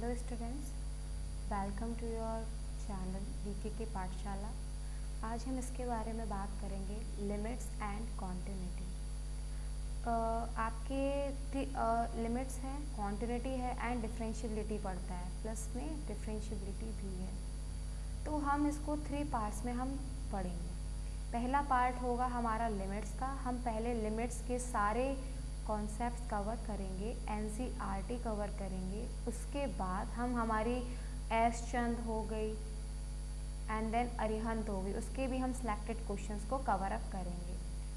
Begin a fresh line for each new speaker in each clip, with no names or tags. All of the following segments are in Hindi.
Hello students, welcome to your channel DKK Pathshala. आज हम इसके बारे में बात करेंगे लिमिट्स एंड कॉन्टिन्यूटी। आपके लिमिट्स हैं, कॉन्टिन्यूटी है एंड डिफरेंशियबिलिटी पढ़ता है, प्लस में डिफरेंशियबिलिटी भी है। तो हम इसको 3 पार्ट्स में हम पढ़ेंगे। पहला पार्ट होगा हमारा लिमिट्स का। हम पहले लिमिट्स के सारे कॉन्सेप्ट्स कवर करेंगे, NCERT कवर करेंगे। उसके बाद हम हमारी एस चंद हो गई एंड देन अरिहंत हो गई, उसके भी हम सिलेक्टेड क्वेश्चंस को कवर अप करेंगे,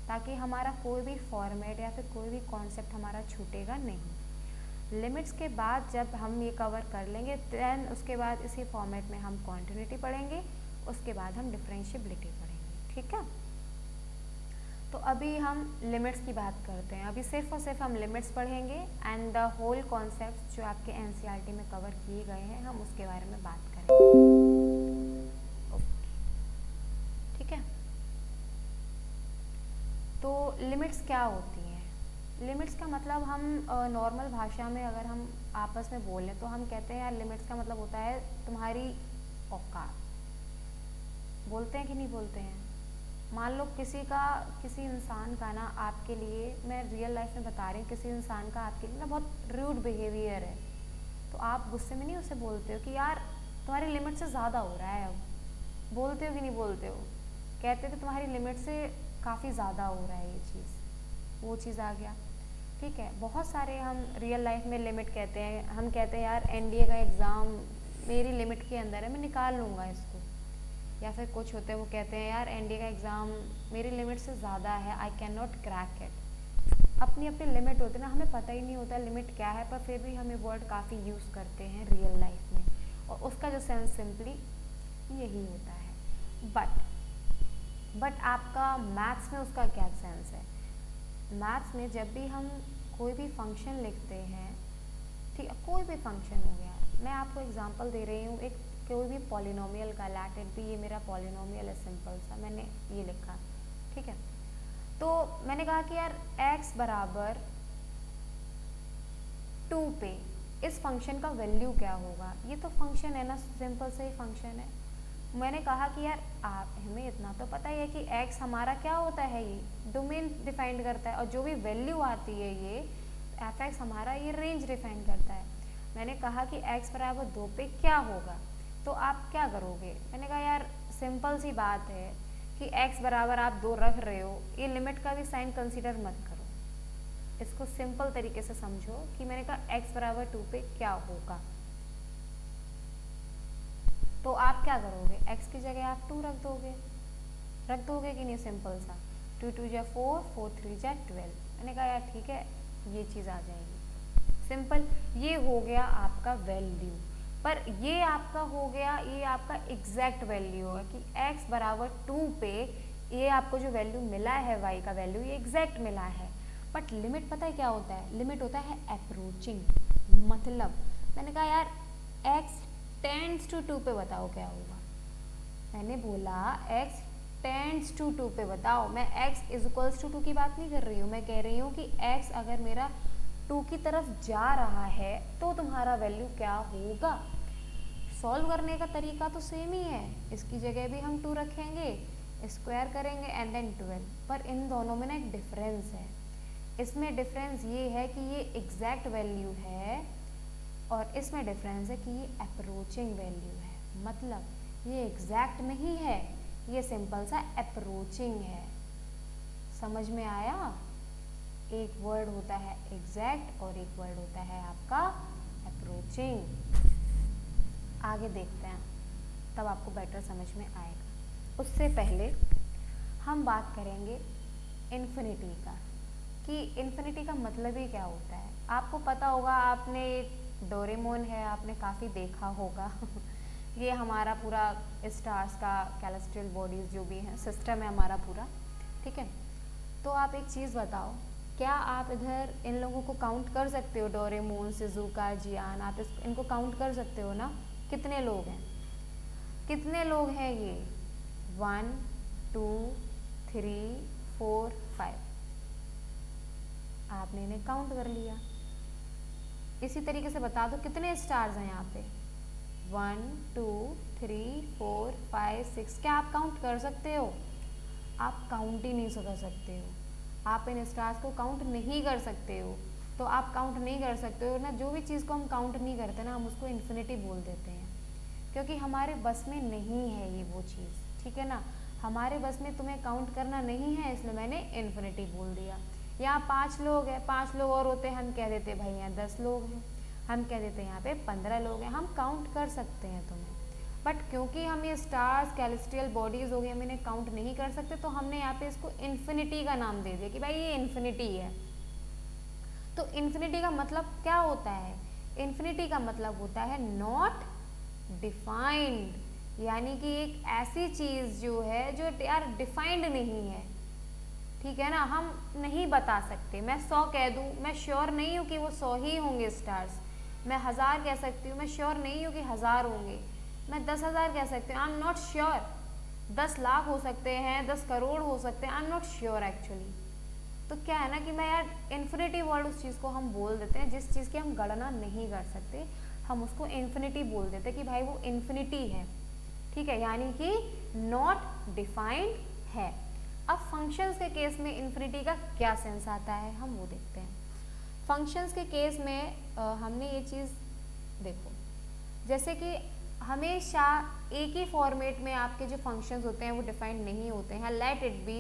ताकि हमारा कोई भी फॉर्मेट या फिर कोई भी कॉन्सेप्ट हमारा छूटेगा नहीं। लिमिट्स के बाद जब हम ये कवर कर लेंगे, देन उसके बाद इसी फॉर्मेट में हम कॉन्टिन्यूटी पढ़ेंगे, उसके बाद हम डिफरेंशियबिलिटी पढ़ेंगे। ठीक है, तो अभी हम लिमिट्स की बात करते हैं। अभी सिर्फ और सिर्फ हम लिमिट्स पढ़ेंगे एंड द होल कॉन्सेप्ट जो आपके NCERT में कवर किए गए हैं, हम उसके बारे में बात करेंगे। ओके, ठीक है। तो लिमिट्स क्या होती हैं? लिमिट्स का मतलब हम नॉर्मल भाषा में अगर हम आपस में बोलें तो हम कहते हैं यार लिमिट्स का मतलब होता है तुम्हारी औकात। बोलते हैं कि नहीं बोलते हैं? मान लो किसी इंसान का ना आपके लिए, मैं रियल लाइफ में बता रही हूँ, किसी इंसान का आपके लिए ना बहुत रूड बिहेवियर है, तो आप गुस्से में नहीं उसे बोलते हो कि यार तुम्हारी लिमिट से ज़्यादा हो रहा है। अब बोलते हो कि नहीं बोलते हो? कहते हो कि तुम्हारी लिमिट से काफ़ी ज़्यादा हो रहा है ये चीज़, वो चीज़ आ गया। ठीक है, बहुत सारे हम रियल लाइफ में लिमिट कहते हैं। हम कहते हैं यार NDA का एग्ज़ाम मेरी लिमिट के अंदर है, मैं निकाल लूँगा इसको। या फिर कुछ होते हैं वो कहते हैं यार NDA का एग्ज़ाम मेरी लिमिट से ज़्यादा है, I can not crack it. अपनी अपनी लिमिट होती है ना, हमें पता ही नहीं होता लिमिट क्या है, पर फिर भी हम ये वर्ड काफ़ी यूज़ करते हैं रियल लाइफ में, और उसका जो सेंस सिंपली यही होता है। बट आपका मैथ्स में उसका क्या सेंस है? मैथ्स में जब भी हम कोई भी फंक्शन लिखते हैं, ठीक है, कोई भी फंक्शन हो गया, मैं आपको एग्जांपल दे रही हूँ, एक कोई भी पॉलिनोमियल का, लेट इट बी, ये मेरा पॉलिनोमियल है सिंपल सा, मैंने ये लिखा, ठीक है। तो मैंने कहा कि यार x बराबर 2 पे इस फंक्शन का वैल्यू क्या होगा? ये तो फंक्शन है ना, सिंपल से ही फंक्शन है। मैंने कहा कि यार आप हमें इतना तो पता ही है कि x हमारा क्या होता है, ये डोमेन डिफाइन करता है, और जो भी वैल्यू आती है ये f(x) हमारा ये रेंज डिफाइन करता है। मैंने कहा कि x बराबर 2 पे क्या होगा, तो आप क्या करोगे? मैंने कहा यार सिंपल सी बात है कि x बराबर आप 2 रख रहे हो, ये लिमिट का भी साइन कंसीडर मत करो, इसको सिंपल तरीके से समझो कि मैंने कहा x बराबर 2 पे क्या होगा। तो आप क्या करोगे? x की जगह आप 2 रख दोगे कि नहीं? सिंपल सा 2 2 जा 4, 4 3 जा 12। मैंने कहा यार ठीक है, ये चीज़ आ जाएगी, सिंपल। ये हो गया आपका वैल्यू, पर ये आपका हो गया, ये आपका एग्जैक्ट वैल्यू है कि x बराबर 2 पे ये आपको जो वैल्यू मिला है, y का वैल्यू, ये एग्जैक्ट मिला है। बट लिमिट पता है क्या होता है? लिमिट होता है अप्रोचिंग। मतलब मैंने कहा यार x टेंड्स टू 2 पे बताओ क्या होगा। मैंने बोला x टेंड्स टू 2 पे बताओ, मैं x इज इक्वल्स टू 2 की बात नहीं कर रही हूँ, मैं कह रही हूँ कि x अगर मेरा 2 की तरफ जा रहा है तो तुम्हारा वैल्यू क्या होगा। सॉल्व करने का तरीका तो सेम ही है, इसकी जगह भी हम 2 रखेंगे, स्क्वायर करेंगे एंड देन 12, पर इन दोनों में ना एक डिफरेंस है। इसमें डिफरेंस ये है कि ये एग्जैक्ट वैल्यू है, और इसमें डिफरेंस है कि ये अप्रोचिंग वैल्यू है। मतलब ये एग्जैक्ट नहीं है, ये सिंपल सा अप्रोचिंग है। समझ में आया? एक वर्ड होता है एग्जैक्ट और एक वर्ड होता है आपका अप्रोचिंग। आगे देखते हैं, तब आपको बेटर समझ में आएगा। उससे पहले हम बात करेंगे इन्फिनिटी का, कि इन्फिनिटी का मतलब ही क्या होता है। आपको पता होगा, आपने डोरेमोन है, आपने काफ़ी देखा होगा ये हमारा पूरा स्टार्स का कैलेस्ट्रियल बॉडीज़ जो भी हैं, सिस्टम है हमारा पूरा, ठीक है। तो आप एक चीज़ बताओ, क्या आप इधर इन लोगों को काउंट कर सकते हो? डोरेमोन, शिजुका, जियान, आप इनको काउंट कर सकते हो ना? कितने लोग हैं? कितने लोग हैं ये? 1 2 3 4 5, आपने इन्हें काउंट कर लिया। इसी तरीके से बता दो कितने स्टार्स हैं यहाँ पे, 1 2 3 4 5 6। क्या आप काउंट कर सकते हो? आप काउंट ही नहीं कर सकते हो, आप इन स्टार्स को काउंट नहीं कर सकते हो। तो आप काउंट नहीं कर सकते हो ना, जो भी चीज़ को हम काउंट नहीं करते ना, हम उसको इन्फिनिटी बोल देते हैं, क्योंकि हमारे बस में नहीं है ये वो चीज़, ठीक है ना। हमारे बस में तुम्हें काउंट करना नहीं है, इसलिए मैंने इन्फिनिटी बोल दिया। यहाँ 5 लोग हैं, 5 लोग और होते हम कह देते भाई यहाँ 10 लोग हैं, हम कह देते यहाँ पे 15 लोग हैं, हम काउंट कर सकते हैं तुम्हें। बट क्योंकि हम ये स्टार्स कैलेस्ट्रियल बॉडीज हो गई, हम इन्हें काउंट नहीं कर सकते, तो हमने यहाँ पे इसको इन्फिनिटी का नाम दे दिया कि भाई ये इन्फिनिटी है। तो इन्फिनिटी का मतलब क्या होता है? इन्फिनिटी का मतलब होता है नॉट डिफाइंड, यानी कि एक ऐसी चीज़ जो है जो यार डिफाइंड नहीं है, ठीक है ना। हम नहीं बता सकते, मैं 100 कह दूँ, मैं श्योर नहीं हूँ कि वो 100 ही होंगे स्टार्स। मैं 1000 कह सकती हूँ, मैं श्योर नहीं हूँ कि 1000 होंगे। मैं 10,000 कह सकती हूँ, I am not sure. 10 lakh हो सकते हैं, 10 करोड़ हो सकते हैं, I am not sure actually. तो क्या है ना कि मैं यार इन्फिनिटी वर्ड उस चीज़ को हम बोल देते हैं जिस चीज़ की हम गणना नहीं कर सकते, हम उसको इन्फिनिटी बोल देते हैं कि भाई वो इन्फिनिटी है, ठीक है, यानी कि नॉट डिफाइंड है। अब फंक्शंस के केस में इन्फिनिटी का क्या सेंस आता है, हम वो देखते हैं। फंक्शंस के केस में हमने ये चीज़ देखो, जैसे कि हमेशा एक ही फॉर्मेट में आपके जो फंक्शंस होते हैं वो डिफाइंड नहीं होते हैं। लेट इट बी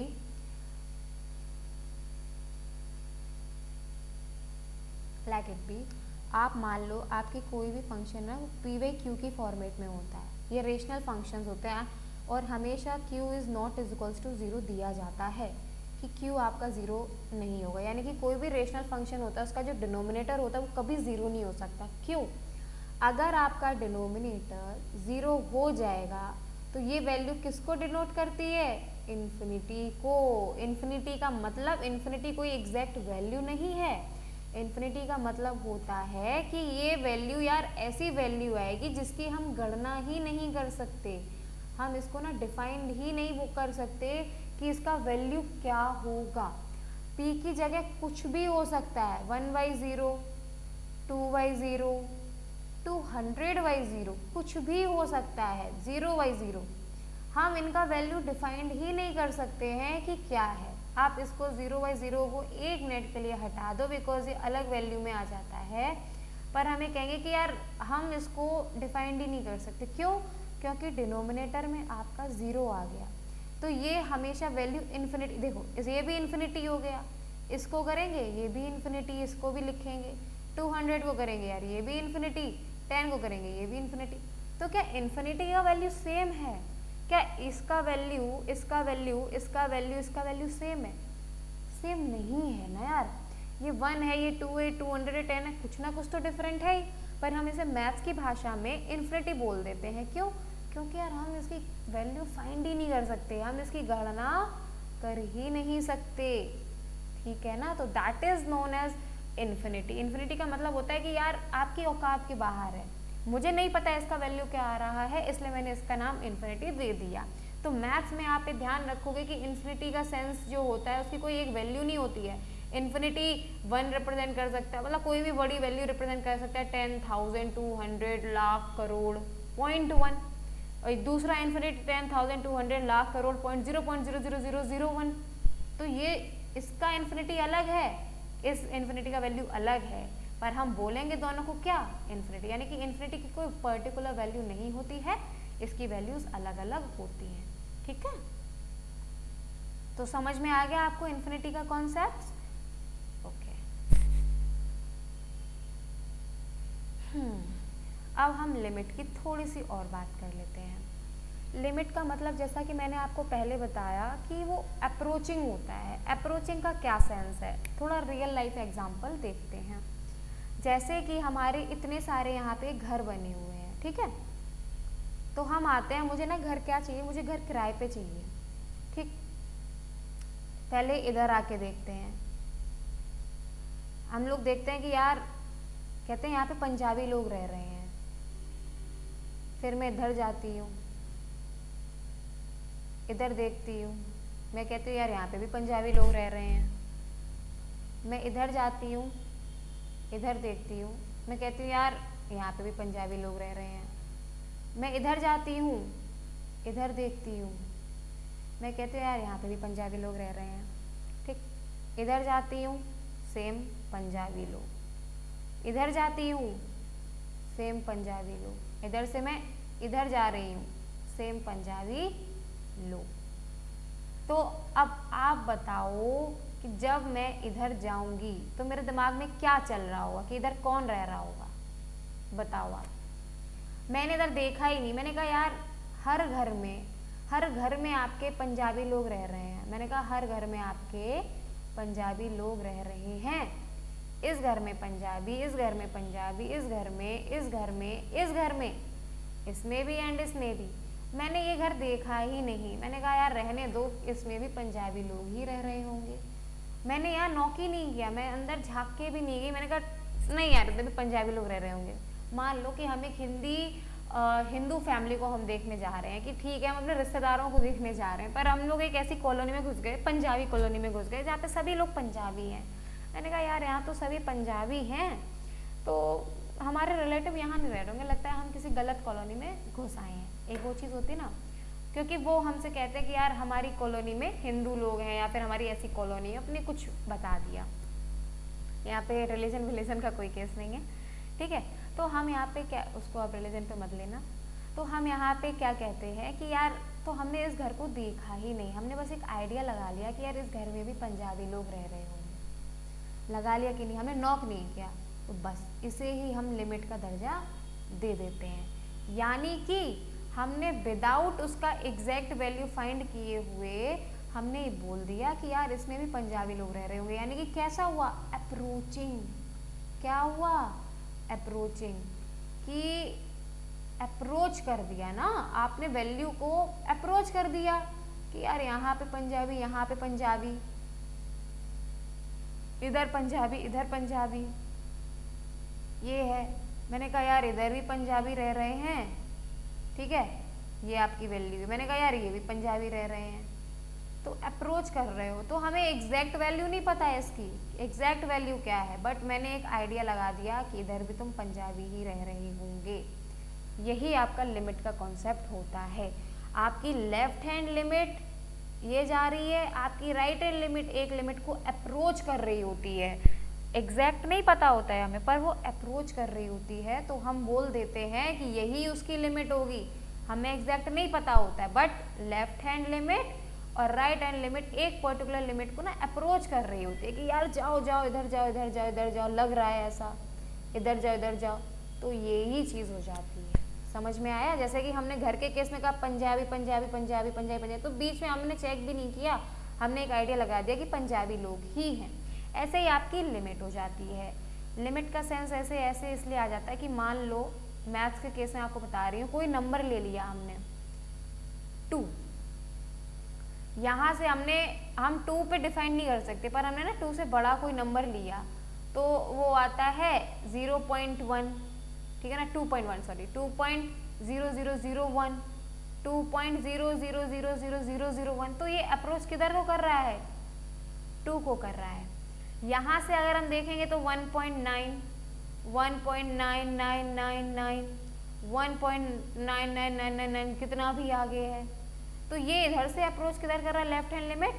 आप मान लो आपकी कोई भी फंक्शन है वो पी बाई क्यू की फॉर्मेट में होता है, ये रेशनल फंक्शंस होते हैं, और हमेशा q is not equals to 0 दिया जाता है कि q आपका 0 नहीं होगा, यानी कि कोई भी रेशनल फंक्शन होता है उसका जो डिनोमिनेटर होता है वो कभी 0 नहीं हो सकता। क्यों? अगर आपका डिनोमिनेटर 0 हो जाएगा तो ये वैल्यू किसको डिनोट करती है? इन्फिनिटी को। इन्फिनिटी का मतलब इन्फिनिटी कोई एग्जैक्ट वैल्यू नहीं है, इन्फिनिटी का मतलब होता है कि ये वैल्यू यार ऐसी वैल्यू आएगी जिसकी हम गणना ही नहीं कर सकते, हम इसको ना डिफाइंड ही नहीं वो कर सकते कि इसका वैल्यू क्या होगा। p की जगह कुछ भी हो सकता है, 1/0, 2/0, 200/0, कुछ भी हो सकता है, 0/0। हम इनका वैल्यू डिफाइंड ही नहीं कर सकते हैं कि क्या है। आप इसको 0/0 को 1 मिनट के लिए हटा दो बिकॉज ये अलग वैल्यू में आ जाता है, पर हमें कहेंगे कि यार हम इसको डिफाइंड ही नहीं कर सकते। क्यों? क्योंकि डिनोमिनेटर में आपका 0 आ गया, तो ये हमेशा वैल्यू इन्फिनिटी, देखो ये भी इन्फिनिटी हो गया, इसको करेंगे ये भी इन्फिनिटी, इसको भी लिखेंगे, 200 को करेंगे यार ये भी इन्फिनिटी, 10 को करेंगे ये भी इन्फिनिटी। तो क्या इन्फिनिटी का वैल्यू सेम है? क्या इसका वैल्यू, इसका वैल्यू, इसका वैल्यू, इसका वैल्यू सेम है? सेम नहीं है ना यार, ये 1 है, ये 2 है, 200 है, 10 है, कुछ ना कुछ तो डिफरेंट है ही, पर हम इसे मैथ्स की भाषा में इन्फिनिटी बोल देते हैं। क्यों? क्योंकि यार हम इसकी वैल्यू फाइंड ही नहीं कर सकते, हम इसकी गणना कर ही नहीं सकते, ठीक है ना। तो that is known as infinity. Infinity का मतलब होता है कि यार आपकी औकात के बाहर है, मुझे नहीं पता है इसका वैल्यू क्या आ रहा है, इसलिए मैंने इसका नाम इन्फिनिटी दे दिया। तो मैथ्स में आप ये ध्यान रखोगे कि इन्फिनिटी का सेंस जो होता है उसकी कोई एक वैल्यू नहीं होती है। इन्फिनिटी 1 रिप्रेजेंट कर सकता है, मतलब कोई भी बड़ी वैल्यू रिप्रेजेंट कर सकता है, 10,000, 200, लाख, करोड़, 0.1। और दूसरा इन्फिनिटी 10,000, 200, लाख, करोड़, 0.0000001। तो ये इसका इन्फिनिटी अलग है, इस इन्फिनिटी का वैल्यू अलग है, पर हम बोलेंगे दोनों को क्या? इन्फिनिटी। यानी कि इन्फिनिटी की कोई पर्टिकुलर वैल्यू नहीं होती है, इसकी वैल्यूज अलग अलग होती हैं, ठीक है। तो समझ में आ गया आपको इन्फिनिटी का कॉन्सेप्ट? ओके। अब हम लिमिट की थोड़ी सी और बात कर लेते हैं। लिमिट का मतलब जैसा कि मैंने आपको पहले बताया कि वो अप्रोचिंग होता है। अप्रोचिंग का क्या सेंस है? थोड़ा रियल लाइफ एग्जांपल देखते हैं। जैसे कि हमारे इतने सारे यहाँ पे घर बने हुए हैं, ठीक है, तो हम आते हैं, मुझे ना घर क्या चाहिए, मुझे घर किराए पे चाहिए, ठीक। पहले इधर आके देखते हैं, हम लोग देखते हैं कि यार कहते हैं यहाँ पे पंजाबी लोग रह रहे हैं, फिर मैं इधर जाती हूँ, इधर देखती हूँ, मैं कहती हूँ यार यहाँ पे भी पंजाबी लोग रह रहे हैं, मैं इधर जाती हूँ, इधर देखती हूँ, मैं कहती हूँ यार यहाँ पे भी पंजाबी लोग रह रहे हैं। मैं इधर जाती हूँ, इधर देखती हूँ, मैं कहती हूँ यार यहाँ पे भी पंजाबी लोग रह रहे हैं। ठीक, इधर जाती हूँ, सेम पंजाबी लोग, इधर जाती हूँ, सेम पंजाबी लोग, इधर से मैं इधर जा रही हूँ, सेम पंजाबी लोग। तो अब आप बताओ कि जब मैं इधर जाऊंगी तो मेरे दिमाग में क्या चल रहा होगा, कि इधर कौन रह रहा होगा, बताओ आप। मैंने इधर देखा ही नहीं, मैंने कहा यार हर घर में आपके पंजाबी लोग रह रहे हैं। मैंने कहा हर घर में आपके पंजाबी लोग रह रहे हैं। इस घर में पंजाबी, इस घर में पंजाबी, इस घर में, इस घर में, इस घर में, इसमें भी एंड इसमें भी। मैंने ये घर देखा ही नहीं। मैंने कहा यार रहने दो, इसमें भी पंजाबी लोग ही रह रहे होंगे। मैंने यहाँ नॉक ही नहीं किया, मैं अंदर झाँक के भी नहीं गई। मैंने कहा नहीं यार, इधर भी पंजाबी लोग रह रहे होंगे। मान लो कि हम एक हिंदू फैमिली को हम देखने जा रहे हैं, कि ठीक है हम अपने रिश्तेदारों को देखने जा रहे हैं, पर हम लोग एक ऐसी कॉलोनी में घुस गए, पंजाबी कॉलोनी में घुस गए, जहाँ पे सभी लोग पंजाबी हैं। मैंने कहा यार यहाँ तो सभी पंजाबी हैं, तो हमारे रिलेटिव यहाँ नहीं रह रहे होंगे, लगता है हम किसी गलत कॉलोनी में घुस आए हैं। एक वो चीज़ होती ना, क्योंकि वो हमसे कहते हैं कि यार हमारी कॉलोनी में हिंदू लोग हैं, या फिर हमारी ऐसी कॉलोनी है, अपने कुछ बता दिया। यहाँ पे रिलीजन का कोई केस नहीं है, ठीक है। तो हम यहाँ पे क्या, उसको आप रिलीजन पे मत लेना। तो हम यहाँ पे क्या कहते हैं कि यार तो हमने इस घर को देखा ही नहीं, हमने बस एक आइडिया लगा लिया कि यार इस घर में भी पंजाबी लोग रह रहे होंगे। लगा लिया कि नहीं, हमने नॉक नहीं किया, तो बस इसे ही हम लिमिट का दर्जा दे देते हैं। यानी कि हमने विदाउट उसका एग्जैक्ट वैल्यू फाइंड किए हुए हमने बोल दिया कि यार इसमें भी पंजाबी लोग रह रहे होंगे। यानी कि कैसा हुआ, अप्रोचिंग। क्या हुआ, अप्रोचिंग, कि अप्रोच कर दिया ना आपने, वैल्यू को अप्रोच कर दिया कि यार यहाँ पे पंजाबी, यहाँ पे पंजाबी, इधर पंजाबी, इधर पंजाबी, ये है। मैंने कहा यार इधर भी पंजाबी रह रहे हैं, ठीक है, ये आपकी वैल्यू है। मैंने कहा यार ये भी पंजाबी रह रहे हैं, तो अप्रोच कर रहे हो। तो हमें एग्जैक्ट वैल्यू नहीं पता है इसकी, एग्जैक्ट वैल्यू क्या है, बट मैंने एक आइडिया लगा दिया कि इधर भी तुम पंजाबी ही रह रहे होंगे। यही आपका लिमिट का कॉन्सेप्ट होता है। आपकी लेफ्ट हैंड लिमिट ये जा रही है, आपकी राइट हैंड लिमिट एक लिमिट को अप्रोच कर रही होती है। एग्जैक्ट नहीं पता होता है हमें, पर वो अप्रोच कर रही होती है, तो हम बोल देते हैं कि यही उसकी लिमिट होगी। हमें एग्जैक्ट नहीं पता होता है, बट लेफ्ट हैंड लिमिट और राइट हैंड लिमिट एक पर्टिकुलर लिमिट को ना अप्रोच कर रही होती है कि यार जाओ जाओ, इधर जाओ, इधर जाओ, इधर जाओ, लग रहा है ऐसा, इधर जाओ, इधर जाओ। तो यही चीज़ हो जाती है। समझ में आया? जैसे कि हमने घर के केस में कहा पंजाबी पंजाबी पंजाबी पंजाबी पंजाबी, तो बीच में हमने चेक भी नहीं किया, हमने एक आइडिया लगा दिया कि पंजाबी लोग ही हैं। ऐसे ही आपकी लिमिट हो जाती है। लिमिट का सेंस ऐसे ऐसे इसलिए आ जाता है कि मान लो मैथ्स के केस में आपको बता रही हूँ, कोई नंबर ले लिया हमने 2, यहाँ से हम 2 पे डिफाइन नहीं कर सकते, पर हमने ना 2 से बड़ा कोई नंबर लिया, तो वो आता है 0.1, ठीक है ना, 2.1 सॉरी 2.0001, 2.00000001। तो ये अप्रोच किधर को कर रहा है, 2 को कर रहा है। यहाँ से अगर हम देखेंगे तो 1.9, 1.9999, 1.99999 कितना भी आगे है। तो ये इधर से अप्रोच किधर कर रहा है, लेफ्ट हैंड लिमिट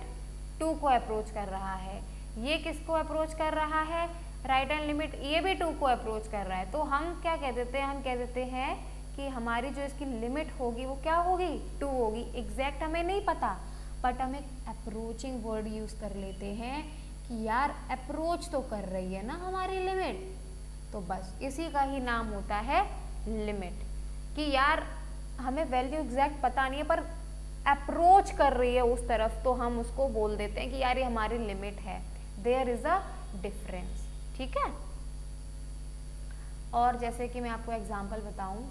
2 को अप्रोच कर रहा है। ये किसको अप्रोच कर रहा है, राइट हैंड लिमिट, ये भी 2 को अप्रोच कर रहा है। तो हम क्या कह देते हैं, हम कह देते हैं कि हमारी जो इसकी लिमिट होगी वो क्या होगी, 2 होगी। एग्जैक्ट हमें नहीं पता, बट हम एक अप्रोचिंग वर्ड यूज कर लेते हैं कि यार अप्रोच तो कर रही है ना हमारी लिमिट। तो बस इसी का ही नाम होता है लिमिट, कि यार हमें वैल्यू एग्जैक्ट पता नहीं है पर अप्रोच कर रही है उस तरफ, तो हम उसको बोल देते हैं कि यार ये हमारी लिमिट है। देयर इज अ डिफरेंस, ठीक है। और जैसे कि मैं आपको एग्जांपल बताऊं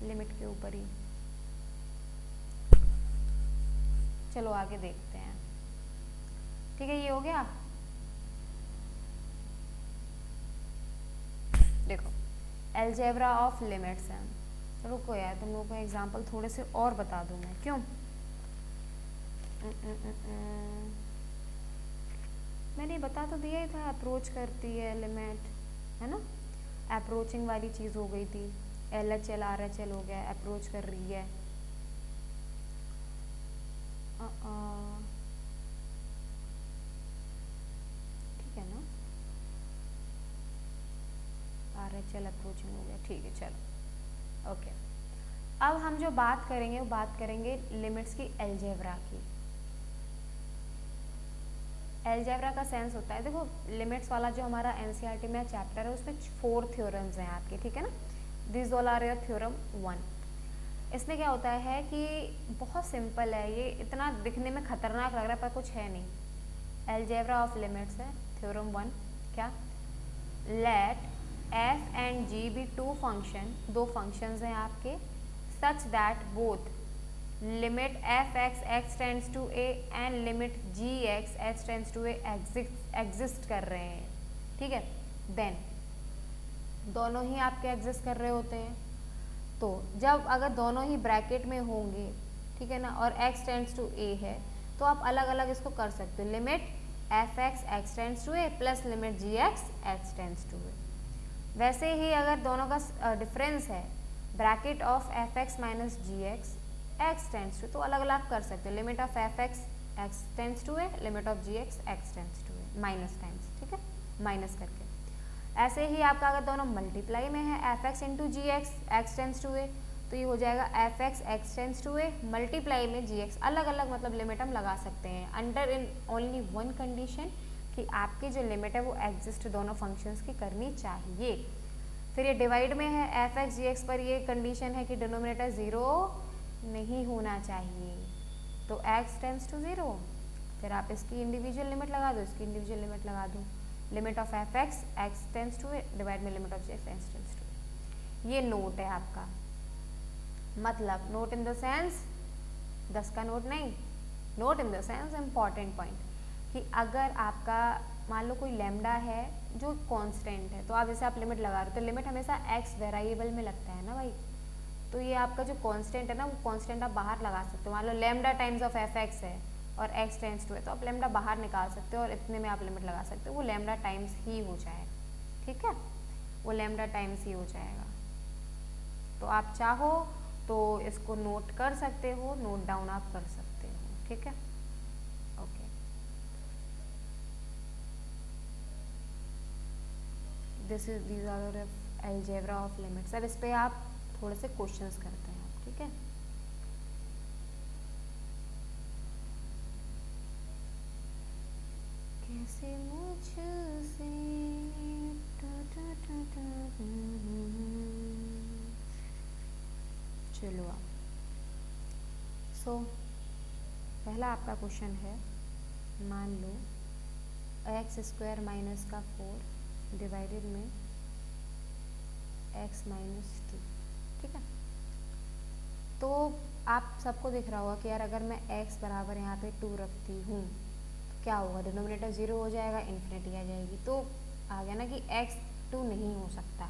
लिमिट के ऊपर ही, चलो आगे देखते हैं, ठीक है। ये हो गया, देखो अलजेब्रा ऑफ लिमिट्स है। रुको यार, तुम लोगों को एग्जांपल थोड़े से और बता दूं मैं, क्यों मैंने बता तो दिया ही था, अप्रोच करती है लिमिट, है ना, अप्रोचिंग वाली चीज़ हो गई थी, LHL RHL हो गया, अप्रोच कर रही है। ठीक है ना, RHL अप्रोचिंग हो गया, ठीक है चलो ओके। अब हम जो बात करेंगे वो बात करेंगे लिमिट्स की अलजेब्रा की। अलजेब्रा का सेंस होता है, देखो लिमिट्स वाला जो हमारा एनसीईआरटी में चैप्टर है उसमें 4 थ्योरम्स हैं आपके, ठीक है ना, this all are your theorem 1। इसमें क्या होता है कि बहुत सिंपल है, ये इतना दिखने में खतरनाक लग रहा है पर कुछ है नहीं। अलजेब्रा ऑफ लिमिट्स है थ्योरम 1, क्या, let f and g be two function, दो फंक्शंस हैं आपके, such that both limit F x x tends to A and limit ji x x tends to A exist कर रहे हैं, ठीक है। देन दोनों ही आपके एग्जिस्ट कर रहे होते हैं, तो जब अगर दोनों ही ब्रैकेट में होंगे, ठीक है ना, और x टेंड्स टू a है, तो आप अलग अलग इसको कर सकते हो, limit F x x tends to a plus limit ji x x tends to a. वैसे ही अगर दोनों का डिफरेंस है, bracket of f x minus g x x tends to, तो अलग अलग कर सकते हो, limit of f x x tends to a, limit of g x x tends to a, minus times, ठीक है, माइनस करके। ऐसे ही आपका अगर दोनों मल्टीप्लाई में है, f x into g x x tends to a, तो ये हो जाएगा f x x tends to a multiply में जी एक्स, अलग अलग मतलब लिमिट हम लगा सकते हैं under in only one condition, कि आपकी जो लिमिट है वो एग्जिस्ट दोनों फंक्शंस की करनी चाहिए। फिर ये डिवाइड में है, एफ एक्स जी एक्स पर ये कंडीशन है कि डिनोमिनेटर ज़ीरो नहीं होना चाहिए, तो एक्स टेंड्स टू ज़ीरो, फिर आप इसकी इंडिविजुअल लिमिट लगा दो, इसकी इंडिविजुअल लिमिट लगा दो, limit of f x x tends to a divide में limit of g x x tends to. ये नोट है आपका, मतलब नोट इन द सेंस 10 का नोट नहीं, note in the sense important point, कि अगर आपका मान लो कोई लैम्डा है जो कांस्टेंट है, तो आप जैसे आप लिमिट लगा रहे हो, तो लिमिट हमेशा एक्स वेरिएबल में लगता है ना भाई, तो ये आपका जो कांस्टेंट है ना, वो कांस्टेंट आप बाहर लगा सकते हो। मान लो lambda times of f x है और एक्स टेंड्स टू है, तो आप लैम्डा बाहर निकाल सकते हो और इतने में आप लिमिट लगा सकते हो, वो लैम्डा टाइम्स ही हो जाएगा, ठीक है, वो लैम्डा टाइम्स ही हो जाएगा। तो आप चाहो तो इसको नोट कर सकते हो, नोट डाउन आप कर सकते हो, ठीक है, okay. these are the algebra of limits। अब इस पे आप थोड़े से क्वेश्चंस करते हैं आप, ठीक है। कैसे मुझसे चलो आप, पहला आपका क्वेश्चन है, मान लो एक्स स्क्वायर माइनस का 4 डिवाइडेड में x माइनस 2, ठीक है। तो आप सबको दिख रहा होगा कि यार अगर मैं x बराबर यहाँ पे 2 रखती हूँ तो क्या होगा, डिनोमिनेटर 0 हो जाएगा, इन्फिनिटी आ जाएगी, तो आ गया ना कि x 2 नहीं हो सकता,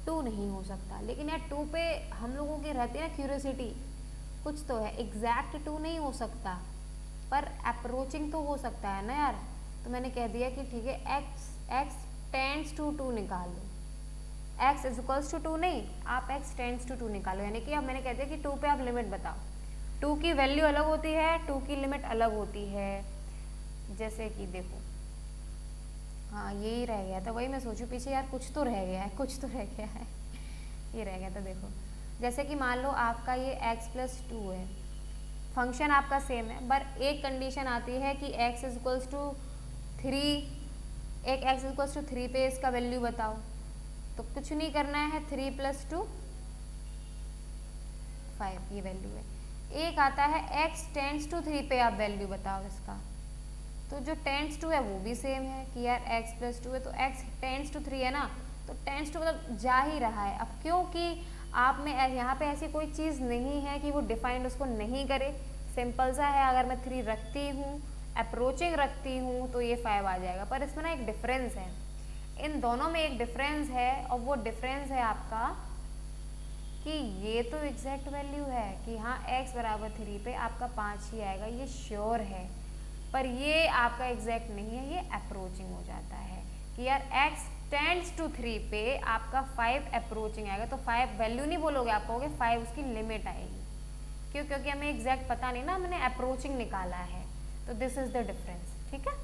2 नहीं हो सकता। लेकिन यार 2 पे हम लोगों की रहती है ना क्यूरियोसिटी, कुछ तो है, एग्जैक्ट 2 नहीं हो सकता पर अप्रोचिंग तो हो सकता है ना यार। तो मैंने कह दिया कि ठीक है, x टेंड्स टू 2 निकाल लो, x इज इक्वल्स टू 2 नहीं, आप x टेंड्स टू 2 निकालो, यानी कि अब मैंने कह दिया कि 2 पे आप लिमिट बताओ, 2 की वैल्यू अलग होती है, 2 की लिमिट अलग होती है। जैसे कि देखो, हाँ यही रह गया था, वही मैं सोचूं पीछे यार कुछ तो रह गया है, कुछ तो रह गया है, ये रह गया था। देखो जैसे कि मान लो आपका ये x प्लस 2 है, फंक्शन आपका सेम है, पर एक कंडीशन आती है कि x इज इक्वल्स टू 3, एक x इज इक्वल्स टू 3 पे इसका वैल्यू बताओ, तो कुछ नहीं करना है, 3 प्लस 2 5 ये वैल्यू है। एक आता है x टेंड्स टू 3 पे आप वैल्यू बताओ इसका, तो जो टेंड्स टू है वो भी सेम है कि यार x प्लस 2 है, तो x टेंड्स टू 3 है ना, तो टेंड्स टू मतलब जा ही रहा है। अब क्योंकि आप में यहाँ पे ऐसी कोई चीज़ नहीं है कि वो डिफाइंड उसको नहीं करे, सिंपल सा है, अगर मैं 3 रखती हूँ, अप्रोचिंग रखती हूँ, तो ये 5 आ जाएगा। पर इसमें ना एक डिफरेंस है, इन दोनों में एक डिफरेंस है, और वो डिफरेंस है आपका कि ये तो एग्जैक्ट वैल्यू है कि हाँ x बराबर 3 पे आपका 5 ही आएगा, ये श्योर है। पर ये आपका एग्जैक्ट नहीं है, ये अप्रोचिंग हो जाता है कि यार x टेंड्स टू 3 पे आपका 5 अप्रोचिंग आएगा, तो 5 वैल्यू नहीं बोलोगे, आप कहोगे 5 उसकी लिमिट आएगी। क्यों? क्योंकि हमें एग्जैक्ट पता नहीं ना, हमने अप्रोचिंग निकाला है, तो दिस इज द डिफरेंस। ठीक है,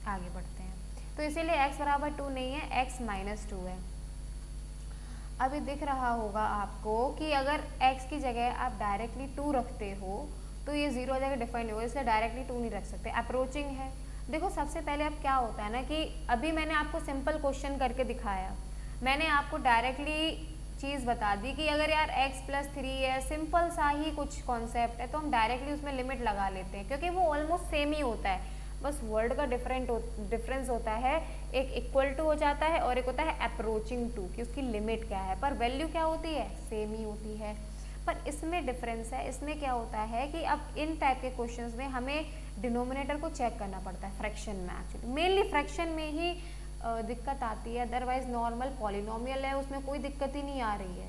आगे बढ़ते हैं। तो इसीलिए x बराबर 2 नहीं है, x माइनस 2 है। अभी दिख रहा होगा आपको कि अगर x की जगह आप डायरेक्टली 2 रखते हो तो ये 0 हो जाएगा, डिफाइंड होगा, इसलिए डायरेक्टली 2 नहीं रख सकते, अप्रोचिंग है। देखो सबसे पहले अब क्या होता है ना कि अभी मैंने आपको सिंपल क्वेश्चन करके दिखाया, मैंने आपको डायरेक्टली चीज़ बता दी कि अगर यार x प्लस 3 है, सिंपल सा ही कुछ कॉन्सेप्ट है, तो हम डायरेक्टली उसमें लिमिट लगा लेते हैं क्योंकि वो ऑलमोस्ट सेम ही होता है, बस वर्ड का डिफरेंस होता है, एक इक्वल टू हो जाता है और एक होता है अप्रोचिंग टू, कि उसकी लिमिट क्या है, पर वैल्यू क्या होती है, सेम ही होती है। पर इसमें डिफरेंस है, इसमें क्या होता है कि अब इन टाइप के क्वेश्चंस में हमें डिनोमिनेटर को चेक करना पड़ता है, फ्रैक्शन में एक्चुअली मेनली फ्रैक्शन में ही दिक्कत आती है, अदरवाइज नॉर्मल पॉलिनोमियल है उसमें कोई दिक्कत ही नहीं आ रही है,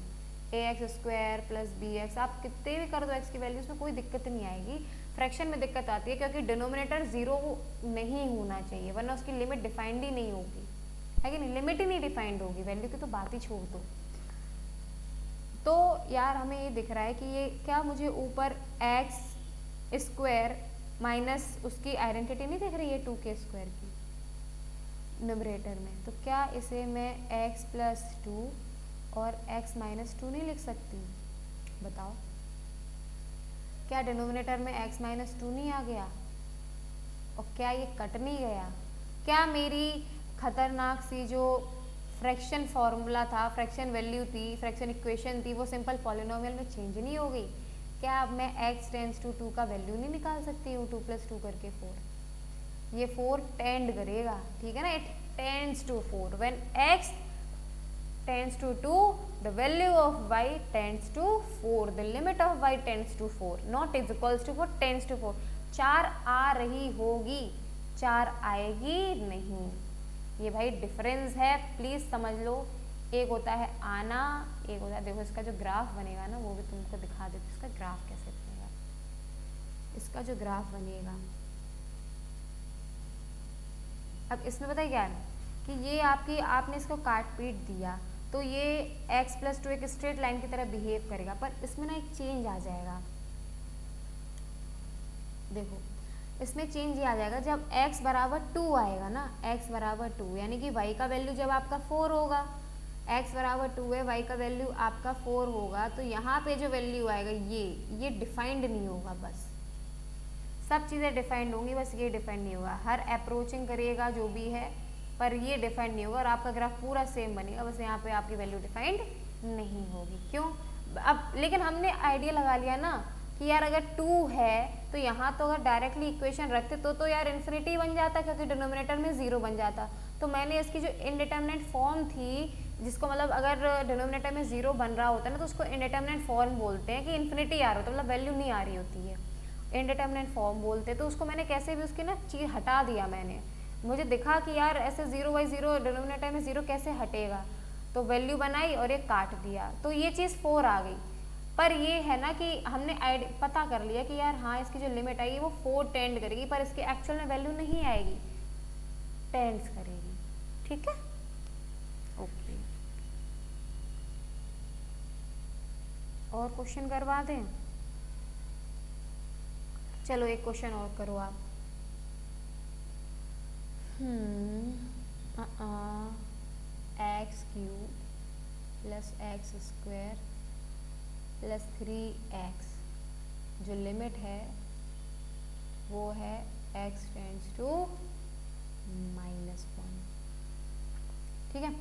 ax स्क्वायर प्लस bx आप कितने भी कर दो x की वैल्यू, उसमें कोई दिक्कत नहीं आएगी। फ्रैक्शन में दिक्कत आती है क्योंकि डिनोमिनेटर 0 नहीं होना चाहिए, वरना उसकी लिमिट डिफाइंड ही नहीं होगी, है कि नहीं, लिमिट ही नहीं डिफाइंड होगी, वैल्यू की तो बात ही छोड़ दो। तो यार हमें ये दिख रहा है कि ये क्या, मुझे ऊपर x स्क्वायर माइनस उसकी आइडेंटिटी नहीं दिख रही है 2 के स्क्वायर की न्यूमरेटर में, तो क्या इसे मैं x प्लस 2 और x माइनस 2 नहीं लिख सकती? बताओ, क्या डिनोमिनेटर में x माइनस 2 नहीं आ गया? और क्या ये कट नहीं गया? क्या मेरी खतरनाक सी जो फ्रैक्शन फॉर्मूला था, फ्रैक्शन वैल्यू थी, फ्रैक्शन इक्वेशन थी, वो सिंपल पॉलिनोमियल में चेंज नहीं हो गई? क्या अब मैं x टेंड्स टू 2 का वैल्यू नहीं निकाल सकती हूँ, 2 प्लस 2 करके 4, ये 4 टेंड करेगा, ठीक है ना, it tends to 4, when x tends to 2 the value of y tends to 4, the limit of y tends to 4, not is equals to 4, tends to 4, 4 आ रही होगी, 4 आएगी नहीं, ये भाई डिफरेंस है, प्लीज समझ लो। एक होता है आना, एक होता है, देखो इसका जो ग्राफ बनेगा ना वो भी तुमको दिखा देती, इसका ग्राफ कैसे बनेगा, इसका जो ग्राफ बनेगा, अब इसमें पता है क्या है कि ये आपने इसको काट पीट दिया तो ये x प्लस 2 एक स्ट्रेट लाइन की तरह बिहेव करेगा, पर इसमें ना एक चेंज आ जाएगा, देखो इसमें चेंज ये आ जाएगा जब x बराबर 2 आएगा ना, x बराबर 2 यानी कि y का वैल्यू जब आपका 4 होगा, x बराबर 2 है, y का वैल्यू आपका 4 होगा, तो यहाँ पे जो वैल्यू आएगा ये डिफाइंड नहीं होगा, बस सब चीज़ें डिफाइंड होंगी, बस ये डिफाइंड नहीं होगा, हर अप्रोचिंग करिएगा जो भी है, पर ये डिफाइंड नहीं होगा और आपका ग्राफ पूरा सेम बनेगा, बस यहाँ पे आपकी वैल्यू डिफाइंड नहीं होगी। क्यों? अब लेकिन हमने आइडिया लगा लिया ना कि यार अगर 2 है तो यहाँ तो अगर डायरेक्टली इक्वेशन रखते तो यार इन्फिनिटी बन जाता, क्योंकि डिनोमिनेटर में 0 बन जाता, तो मैंने इसकी जो इनडिटर्मिनेट फॉर्म थी, जिसको मतलब अगर डिनोमिनेटर में 0 बन रहा होता है ना तो उसको इनडिटर्मिनेट फॉर्म बोलते हैं, कि इन्फिनिटी आ रहा होता है, मतलब वैल्यू नहीं आ रही होती है, इनडिटर्मिनेट फॉर्म बोलते हैं, तो उसको मैंने कैसे भी उसकी ना चीज़ हटा दिया, मैंने मुझे दिखा कि यार ऐसे 0/0 डिनोमिनेटर में 0 कैसे हटेगा, तो वैल्यू बनाई और एक काट दिया, तो ये चीज़ 4 आ गई। पर ये है ना कि हमने पता कर लिया कि यार हाँ इसकी जो लिमिट आएगी वो 4 टेंड करेगी, पर इसके एक्चुअल में वैल्यू नहीं आएगी, टेंड्स करेगी, ठीक है, ओके। और क्वेश्चन करवा दें? चलो एक क्वेश्चन और करो आप। X cube plus x square plus 3x, जो लिमिट है वो है x टेंड्स टू -1, ठीक है।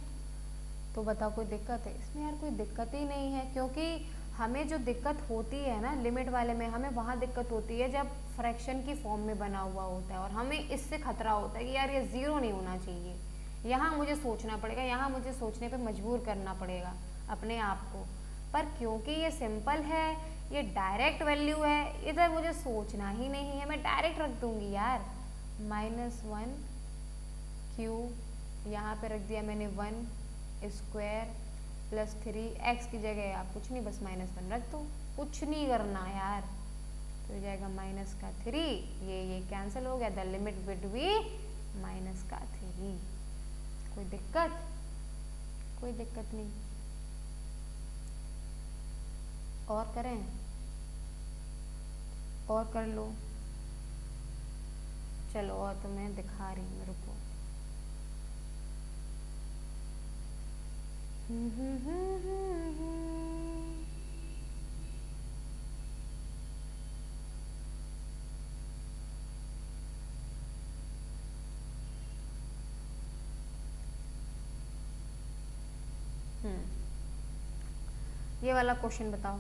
तो बताओ कोई दिक्कत है इसमें? यार कोई दिक्कत ही नहीं है, क्योंकि हमें जो दिक्कत होती है ना लिमिट वाले में, हमें वहाँ दिक्कत होती है जब फ्रैक्शन की फॉर्म में बना हुआ होता है, और हमें इससे खतरा होता है कि यार ये 0 नहीं होना चाहिए, यहाँ मुझे सोचना पड़ेगा, यहाँ मुझे सोचने पे मजबूर करना पड़ेगा अपने आप को। पर क्योंकि ये सिंपल है, ये डायरेक्ट वैल्यू है, इधर मुझे सोचना ही नहीं है, मैं डायरेक्ट रख दूंगी यार, -1 क्यूब, यहाँ पे रख दिया मैंने 1 स्क्वायर प्लस 3, x की जगह आप कुछ नहीं बस -1 रख दो, कुछ नहीं करना यार, तो हो जाएगा माइनस का 3, ये कैंसिल हो गया, द लिमिट बिटवीन माइनस का 3। कोई दिक्कत? कोई दिक्कत नहीं। और करें? और कर लो। चलो और तो मैं दिखा रही हूँ, रुको। ये वाला क्वेश्चन बताओ।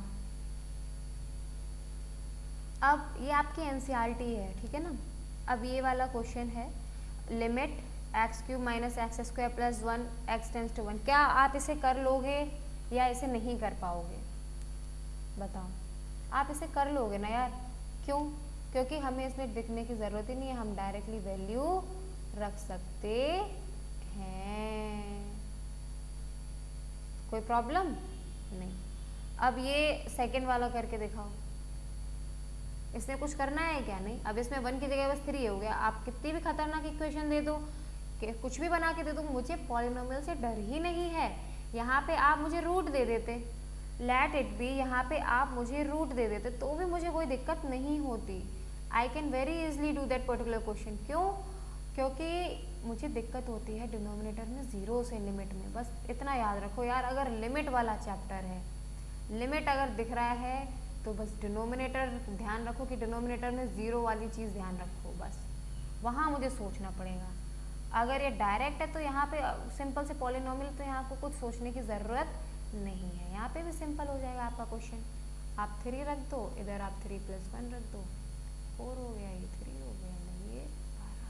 अब ये आपकी एनसीईआरटी है, ठीक है ना। अब ये वाला क्वेश्चन है, limit X cube minus X square plus 1 X tends to 1। क्या आप इसे कर लोगे या इसे नहीं कर पाओगे? बताओ। आप इसे कर लोगे ना यार? क्यों? क्योंकि हमें इसमें दिखने की ज़रूरत ही नहीं है, हम डायरेक्टली वैल्यू रख सकते हैं। कोई प्रॉब्लम नहीं। अब ये सेकंड वाला करके दिखाओ। इसमें कुछ करना है क्या? नहीं। अब इसमें 1 की जगह बस 3 हो गया। आप कितनी भी खतरनाक इक्वेशन दे दो, कि कुछ भी बना के दे दो, मुझे पॉलिनोमियल से डर ही नहीं है। यहाँ पे आप मुझे रूट दे देते, लेट इट बी, यहाँ पे आप मुझे रूट दे देते तो भी मुझे कोई दिक्कत नहीं होती। I can very easily do that particular question. क्यों? क्योंकि मुझे दिक्कत होती है डिनोमिनेटर में 0 से लिमिट में। बस इतना याद रखो यार, अगर लिमिट वाला चैप्टर है, लिमिट अगर दिख रहा है तो बस डिनोमिनेटर ध्यान रखो कि डिनोमिनेटर में 0 वाली चीज़ ध्यान रखो, बस वहाँ मुझे सोचना पड़ेगा। अगर ये डायरेक्ट है तो यहाँ पे सिंपल से पॉलिनोमियल, तो यहाँ को कुछ सोचने की ज़रूरत नहीं है। यहाँ पे भी सिंपल हो जाएगा आपका क्वेश्चन। आप 3 रख दो, इधर आप 3 + 1 रख दो, 4 हो गया, ये 3 हो गया, ये 12।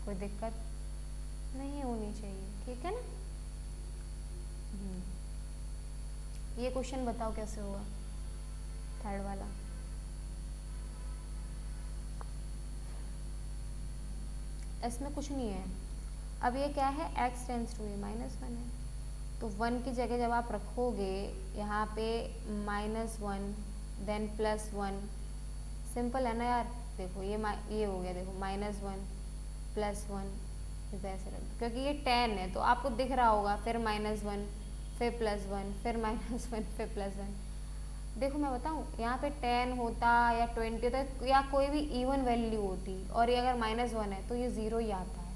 कोई दिक्कत नहीं होनी चाहिए, ठीक है ना। ये क्वेश्चन बताओ कैसे होगा, थर्ड वाला। इसमें कुछ नहीं है। अब ये क्या है, x टेंस टू a -1 है, तो 1 की जगह जब आप रखोगे यहाँ पे -1 देन +1, सिंपल है ना यार। देखो ये हो गया, देखो -1 +1, ऐसे रख दो, क्योंकि ये 10 है तो आपको दिख रहा होगा। फिर -1 फिर +1 फिर -1 फिर +1। देखो मैं बताऊँ, यहाँ पे 10 होता या 20 होता या कोई भी इवन वैल्यू होती, और ये अगर -1 है तो ये 0 ही आता है,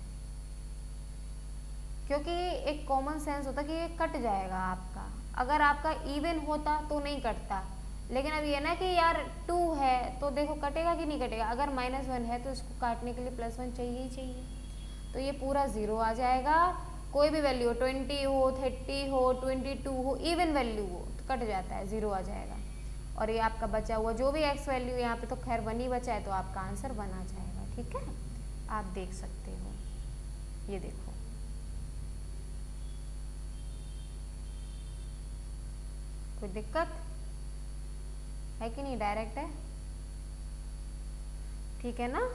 क्योंकि एक कॉमन सेंस होता कि ये कट जाएगा आपका। अगर आपका इवन होता तो नहीं कटता, लेकिन अब ये ना कि यार 2 है तो देखो कटेगा कि नहीं कटेगा। अगर -1 है तो इसको काटने के लिए +1 चाहिए ही चाहिए, तो ये पूरा 0 आ जाएगा। कोई भी वैल्यू हो, 20 हो, 30 हो, 22 हो, इवन वैल्यू हो तो कट जाता है, 0 आ जाएगा। और ये आपका बचा हुआ जो भी x वैल्यू, यहाँ पे तो खैर 1 ही बचा है, तो आपका आंसर 1 आ जाएगा, ठीक है। आप देख सकते हो, ये देखो। कोई दिक्कत है कि नहीं? डायरेक्ट है, ठीक है ना।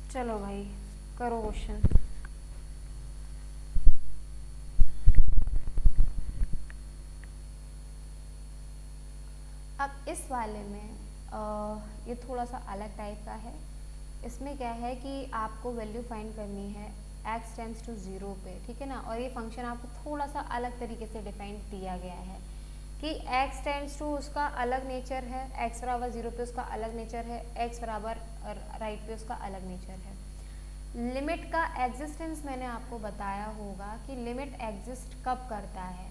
चलो भाई करो क्वेश्चन। अब इस वाले में ये थोड़ा सा अलग टाइप का है। इसमें क्या है कि आपको वैल्यू फाइंड करनी है x टेंस टू 0 पे, ठीक है ना। और ये फंक्शन आपको थोड़ा सा अलग तरीके से डिफाइन दिया गया है कि x टेंस टू उसका अलग नेचर है, x बराबर 0 पे उसका अलग नेचर है, x बराबर राइट पे उसका अलग नेचर है। लिमिट का एग्जिस्टेंस मैंने आपको बताया होगा कि लिमिट एग्जिस्ट कब करता है।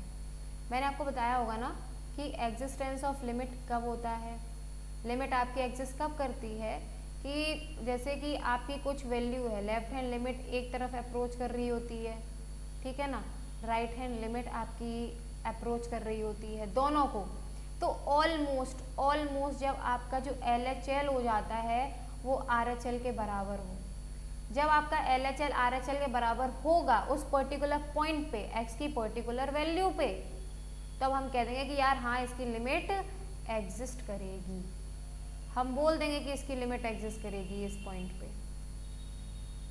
मैंने आपको बताया होगा ना कि एग्जिस्टेंस ऑफ लिमिट कब होता है। लिमिट आपकी एग्जिस्ट कब करती है कि जैसे कि आपकी कुछ वैल्यू है, लेफ्ट हैंड लिमिट एक तरफ अप्रोच कर रही होती है, ठीक है ना, राइट हैंड लिमिट आपकी अप्रोच कर रही होती है, दोनों को। तो ऑलमोस्ट जब आपका जो LHL हो जाता है वो RHL के बराबर हो, जब आपका LHL RHL के बराबर होगा उस पर्टिकुलर पॉइंट पे, x की पर्टिकुलर वैल्यू पे, तब हम कह देंगे कि यार हाँ इसकी लिमिट एग्जिस्ट करेगी। हम बोल देंगे कि इसकी लिमिट एग्जिस्ट करेगी इस पॉइंट पे।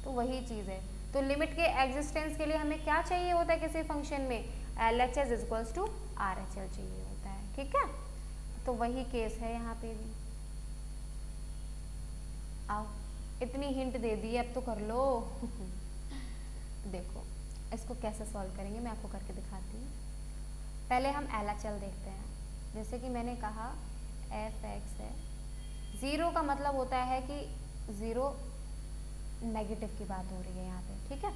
तो वही चीज़ है। तो लिमिट के एग्जिस्टेंस के लिए हमें क्या चाहिए होता है किसी फंक्शन में, LHS is equals to RHL चाहिए होता है, ठीक है। तो वही केस है यहाँ पे भी। आओ, इतनी हिंट दे दी, अब तो कर लो। देखो इसको कैसे सॉल्व करेंगे मैं आपको करके दिखाती हूँ। पहले हम LHL देखते हैं। जैसे कि मैंने कहा f(x) है, 0 का मतलब होता है कि 0 नेगेटिव की बात हो रही है यहाँ पे, ठीक है।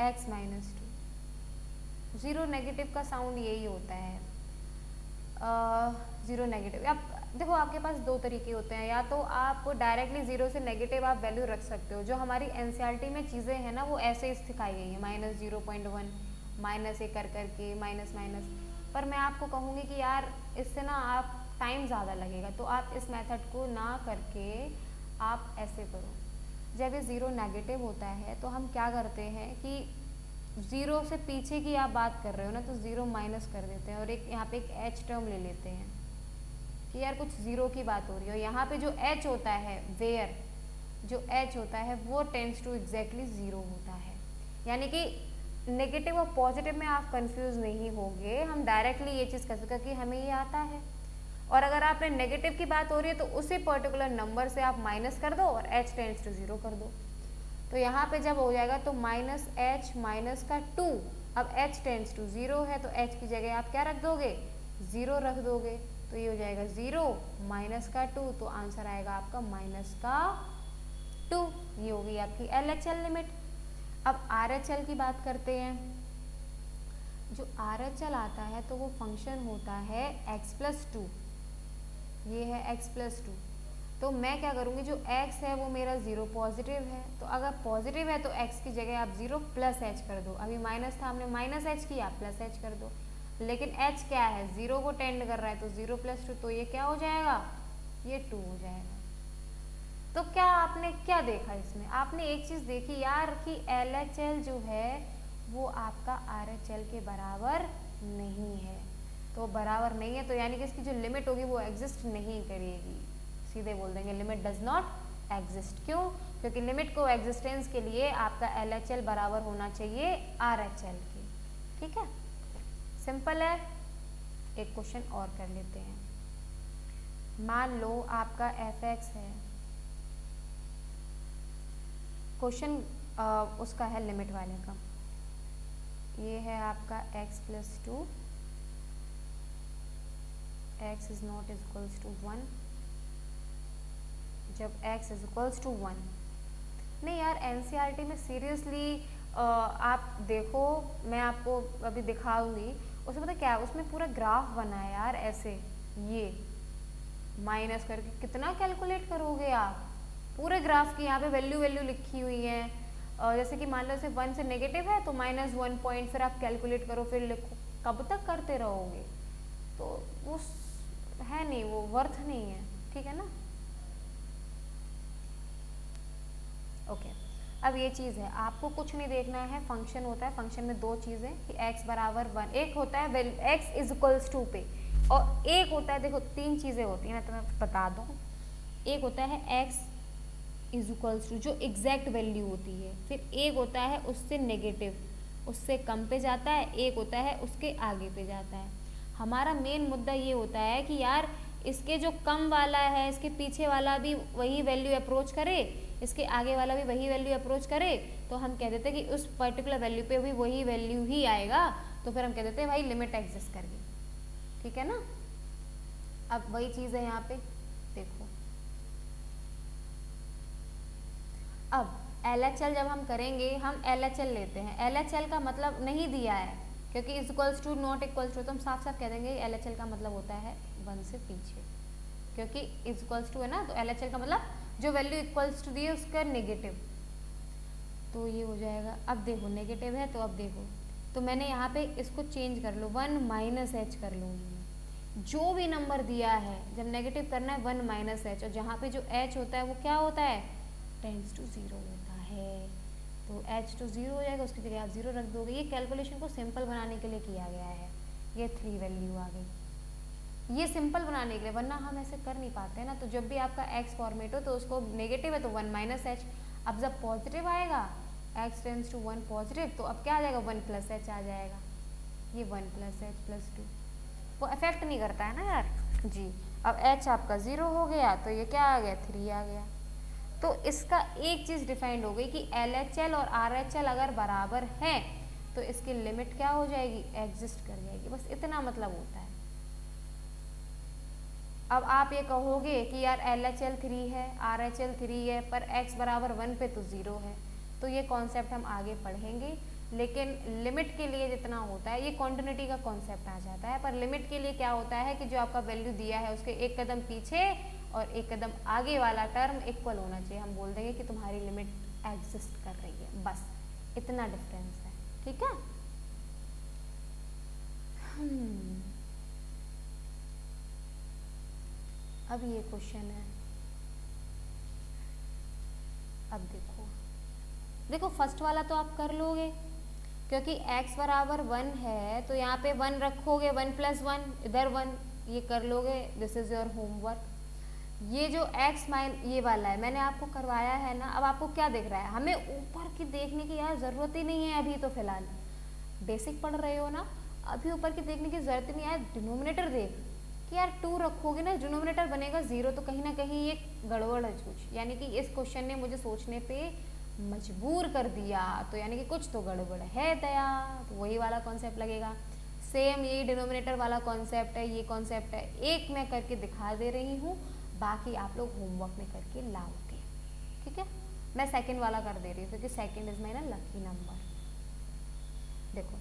x माइनस 2, 0 नेगेटिव का साउंड यही होता है, 0 नेगेटिव। अब देखो आपके पास दो तरीके होते हैं, या तो आप डायरेक्टली 0 से नेगेटिव आप वैल्यू रख सकते हो, जो हमारी एनसीईआरटी में चीज़ें हैं ना वो ऐसे ही सिखाई गई है, -0.1 माइनस ए कर करके माइनस माइनस। पर मैं आपको कहूँगी कि यार इससे ना आप टाइम ज़्यादा लगेगा, तो आप इस मेथड को ना करके आप ऐसे करो। जब ये 0 नेगेटिव होता है तो हम क्या करते हैं कि 0 से पीछे की आप बात कर रहे हो ना, तो 0 माइनस कर देते हैं और एक यहाँ पे एक h टर्म ले लेते हैं कि यार कुछ 0 की बात हो रही है। यहाँ पे जो h होता है, वेयर जो h होता है वो टेंड्स टू एग्जैक्टली 0 होता है। यानी कि नेगेटिव और पॉजिटिव में आप कंफ्यूज नहीं होंगे, हम डायरेक्टली ये चीज़ कर सकते कि हमें ये आता है। और अगर आपने नेगेटिव की बात हो रही है तो उसी पर्टिकुलर नंबर से आप माइनस कर दो और h टेंड्स टू 0 कर दो। तो यहाँ पे जब हो जाएगा तो -h माइनस का 2, अब h टेंड्स टू 0 है तो h की जगह आप क्या रख दोगे, 0 रख दोगे। तो ये हो जाएगा 0 माइनस का 2, तो आंसर आएगा आपका -2। ये होगी आपकी LHL लिमिट। अब RHL की बात करते हैं। जो RHL आता है तो वो फंक्शन होता है x+2, ये है x+2। तो मैं क्या करूँगी, जो x है वो मेरा 0 पॉजिटिव है, तो अगर पॉजिटिव है तो x की जगह आप 0 प्लस h कर दो। अभी माइनस था, हमने माइनस h किया, प्लस h कर दो। लेकिन h क्या है, 0 को टेंड कर रहा है, तो 0 + 2, तो ये क्या हो जाएगा, ये 2 हो जाएगा। तो क्या आपने क्या देखा इसमें, आपने एक चीज़ देखी यार कि LHL जो है वो आपका RHL के बराबर नहीं है। तो बराबर नहीं है तो यानी कि इसकी जो लिमिट होगी वो एग्जिस्ट नहीं करेगी। सीधे बोल देंगे लिमिट डज नॉट एग्जिस्ट। क्यों, क्योंकि लिमिट को एग्जिस्टेंस के लिए आपका LHL बराबर होना चाहिए RHL के, ठीक है। सिंपल है। एक क्वेश्चन और कर लेते हैं। मान लो आपका f(x) है, क्वेश्चन उसका है लिमिट वाले का। ये है आपका x+2, x is not equals to 1, जब x इज इक्वल्स टू 1। नहीं यार, एनसीईआरटी में सीरियसली आप देखो, मैं आपको अभी दिखाऊंगी, उसमें पता क्या है, उसमें पूरा ग्राफ बना है यार ऐसे, ये माइनस करके कितना कैलकुलेट करोगे आप, पूरे ग्राफ की यहाँ पे वैल्यू लिखी हुई है। जैसे कि मान लो से 1 से नेगेटिव है तो -1 पॉइंट, फिर आप कैलकुलेट करो, फिर लिखो, कब तक करते रहोगे, तो वो है नहीं, वो वर्थ नहीं है, ठीक है ना। ओके, अब ये चीज़ है, आपको कुछ नहीं देखना है, फंक्शन होता है, फंक्शन में दो चीज़ें कि x बराबर 1, एक होता है x इज इक्वल्स टू पे, और एक होता है, देखो 3 चीज़ें होती हैं, मैं तुम्हें बता दूँ। एक होता है x इज इक्वल्स टू, जो एग्जैक्ट वैल्यू होती है, फिर एक होता है उससे नेगेटिव, उससे कम पे जाता है, एक होता है उसके आगे पे जाता है। हमारा मेन मुद्दा ये होता है कि यार इसके जो कम वाला है, इसके पीछे वाला भी वही वैल्यू अप्रोच करे, इसके आगे वाला भी वही वैल्यू अप्रोच करे, तो हम कह देते हैं कि उस पर्टिकुलर वैल्यू पे भी वही वैल्यू ही आएगा, तो फिर हम कह देते हैं भाई लिमिट एग्जिस्ट कर गई, ठीक है ना। अब वही चीज़ है यहाँ पे, देखो अब LHL जब हम करेंगे, हम LHL लेते हैं, LHL का मतलब नहीं दिया है क्योंकि is equals to not equals to, तो हम साफ साफ कह देंगे LHL का मतलब होता है 1 से पीछे, क्योंकि इज इक्वल्स टू है ना, तो LHL का मतलब जो वैल्यू इक्वल्स टू दी है उसका नेगेटिव, तो ये हो जाएगा। अब देखो नेगेटिव है तो अब देखो, तो मैंने यहाँ पे इसको चेंज कर लो, 1 - h कर लूँगी। जो भी नंबर दिया है जब नेगेटिव करना है 1 - h, और जहाँ पे जो h होता है वो क्या होता है, टेंड्स टू 0 होता है, तो h तो 0 हो जाएगा, उसकी जगह आप 0 रख दोगे। ये कैलकुलेशन को सिंपल बनाने के लिए किया गया है, ये 3 वैल्यू आ गई, ये सिंपल बनाने के लिए, वरना हम ऐसे कर नहीं पाते हैं ना। तो जब भी आपका एक्स फॉर्मेट हो तो उसको नेगेटिव है तो 1 माइनस एच, अब जब पॉजिटिव आएगा x टेंस टू 1 पॉजिटिव तो अब क्या आ जाएगा 1 प्लस एच आ जाएगा, ये 1 प्लस एच प्लस 2, वो इफेक्ट नहीं करता है ना यार जी। अब h आपका 0 हो गया तो ये क्या आ गया 3 आ गया। तो इसका एक चीज़ डिफाइंड हो गई कि LHL और RHL अगर बराबर है तो इसकी लिमिट क्या हो जाएगी, एग्जिस्ट कर जाएगी, बस इतना मतलब होता है। अब आप ये कहोगे कि यार LHL 3 है RHL 3 है पर x बराबर 1 पे तो 0 है, तो ये कॉन्सेप्ट हम आगे पढ़ेंगे, लेकिन लिमिट के लिए जितना होता है ये कॉन्टिन्यूटी का कॉन्सेप्ट आ जाता है, पर लिमिट के लिए क्या होता है कि जो आपका वैल्यू दिया है उसके एक कदम पीछे और एक कदम आगे वाला टर्म इक्वल होना चाहिए। हम बोल देंगे कि तुम्हारी लिमिट एग्जिस्ट कर रही है, बस इतना डिफरेंस है, ठीक है। अब ये क्वेश्चन है, अब देखो फर्स्ट वाला तो आप कर लोगे क्योंकि x बराबर 1 है तो यहाँ पे 1 रखोगे, 1 प्लस 1 इधर 1, ये कर लोगे, दिस इज योर होमवर्क। ये जो x ये वाला है मैंने आपको करवाया है ना, अब आपको क्या दिख रहा है, हमें ऊपर की देखने की यार ज़रूरत ही नहीं है अभी, तो फिलहाल बेसिक पढ़ रहे हो ना, अभी ऊपर की देखने की ज़रूरत ही नहीं है। डिनोमिनेटर देख कि यार 2 रखोगे ना डिनोमिनेटर बनेगा 0, तो कहीं ना कहीं ये गड़बड़ है कुछ, यानी कि इस क्वेश्चन ने मुझे सोचने पे मजबूर कर दिया, तो यानी कि कुछ तो गड़बड़ है दया, तो वही वाला कॉन्सेप्ट लगेगा। सेम यही डिनोमिनेटर वाला कॉन्सेप्ट है, ये कॉन्सेप्ट है, एक मैं करके दिखा दे रही हूँ, बाकी आप लोग होमवर्क में करके लाओगे, ठीक है। मैं सेकंड वाला कर दे रही हूँ क्योंकि सेकंड इज माई ना लकी नंबर। देखो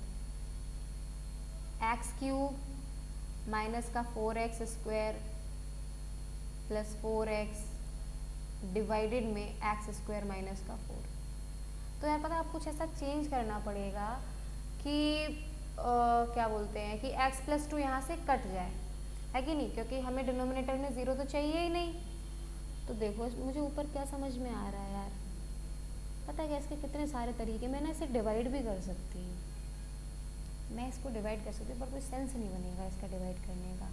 एक्स क्यूब माइनस का 4x square plus 4x divided में एक्स स्क्वायर माइनस का 4, तो यार पता है आप कुछ ऐसा चेंज करना पड़ेगा कि क्या बोलते हैं कि x प्लस 2 यहाँ से कट जाए, है कि नहीं, क्योंकि हमें डिनोमिनेटर में 0 तो चाहिए ही नहीं। तो देखो मुझे ऊपर क्या समझ में आ रहा है यार, पता है क्या, इसके कितने सारे तरीके, मैं ना इसे डिवाइड भी कर सकती हूँ, मैं इसको डिवाइड कर सकती हूँ, पर कोई सेंस नहीं बनेगा इसका डिवाइड करने का।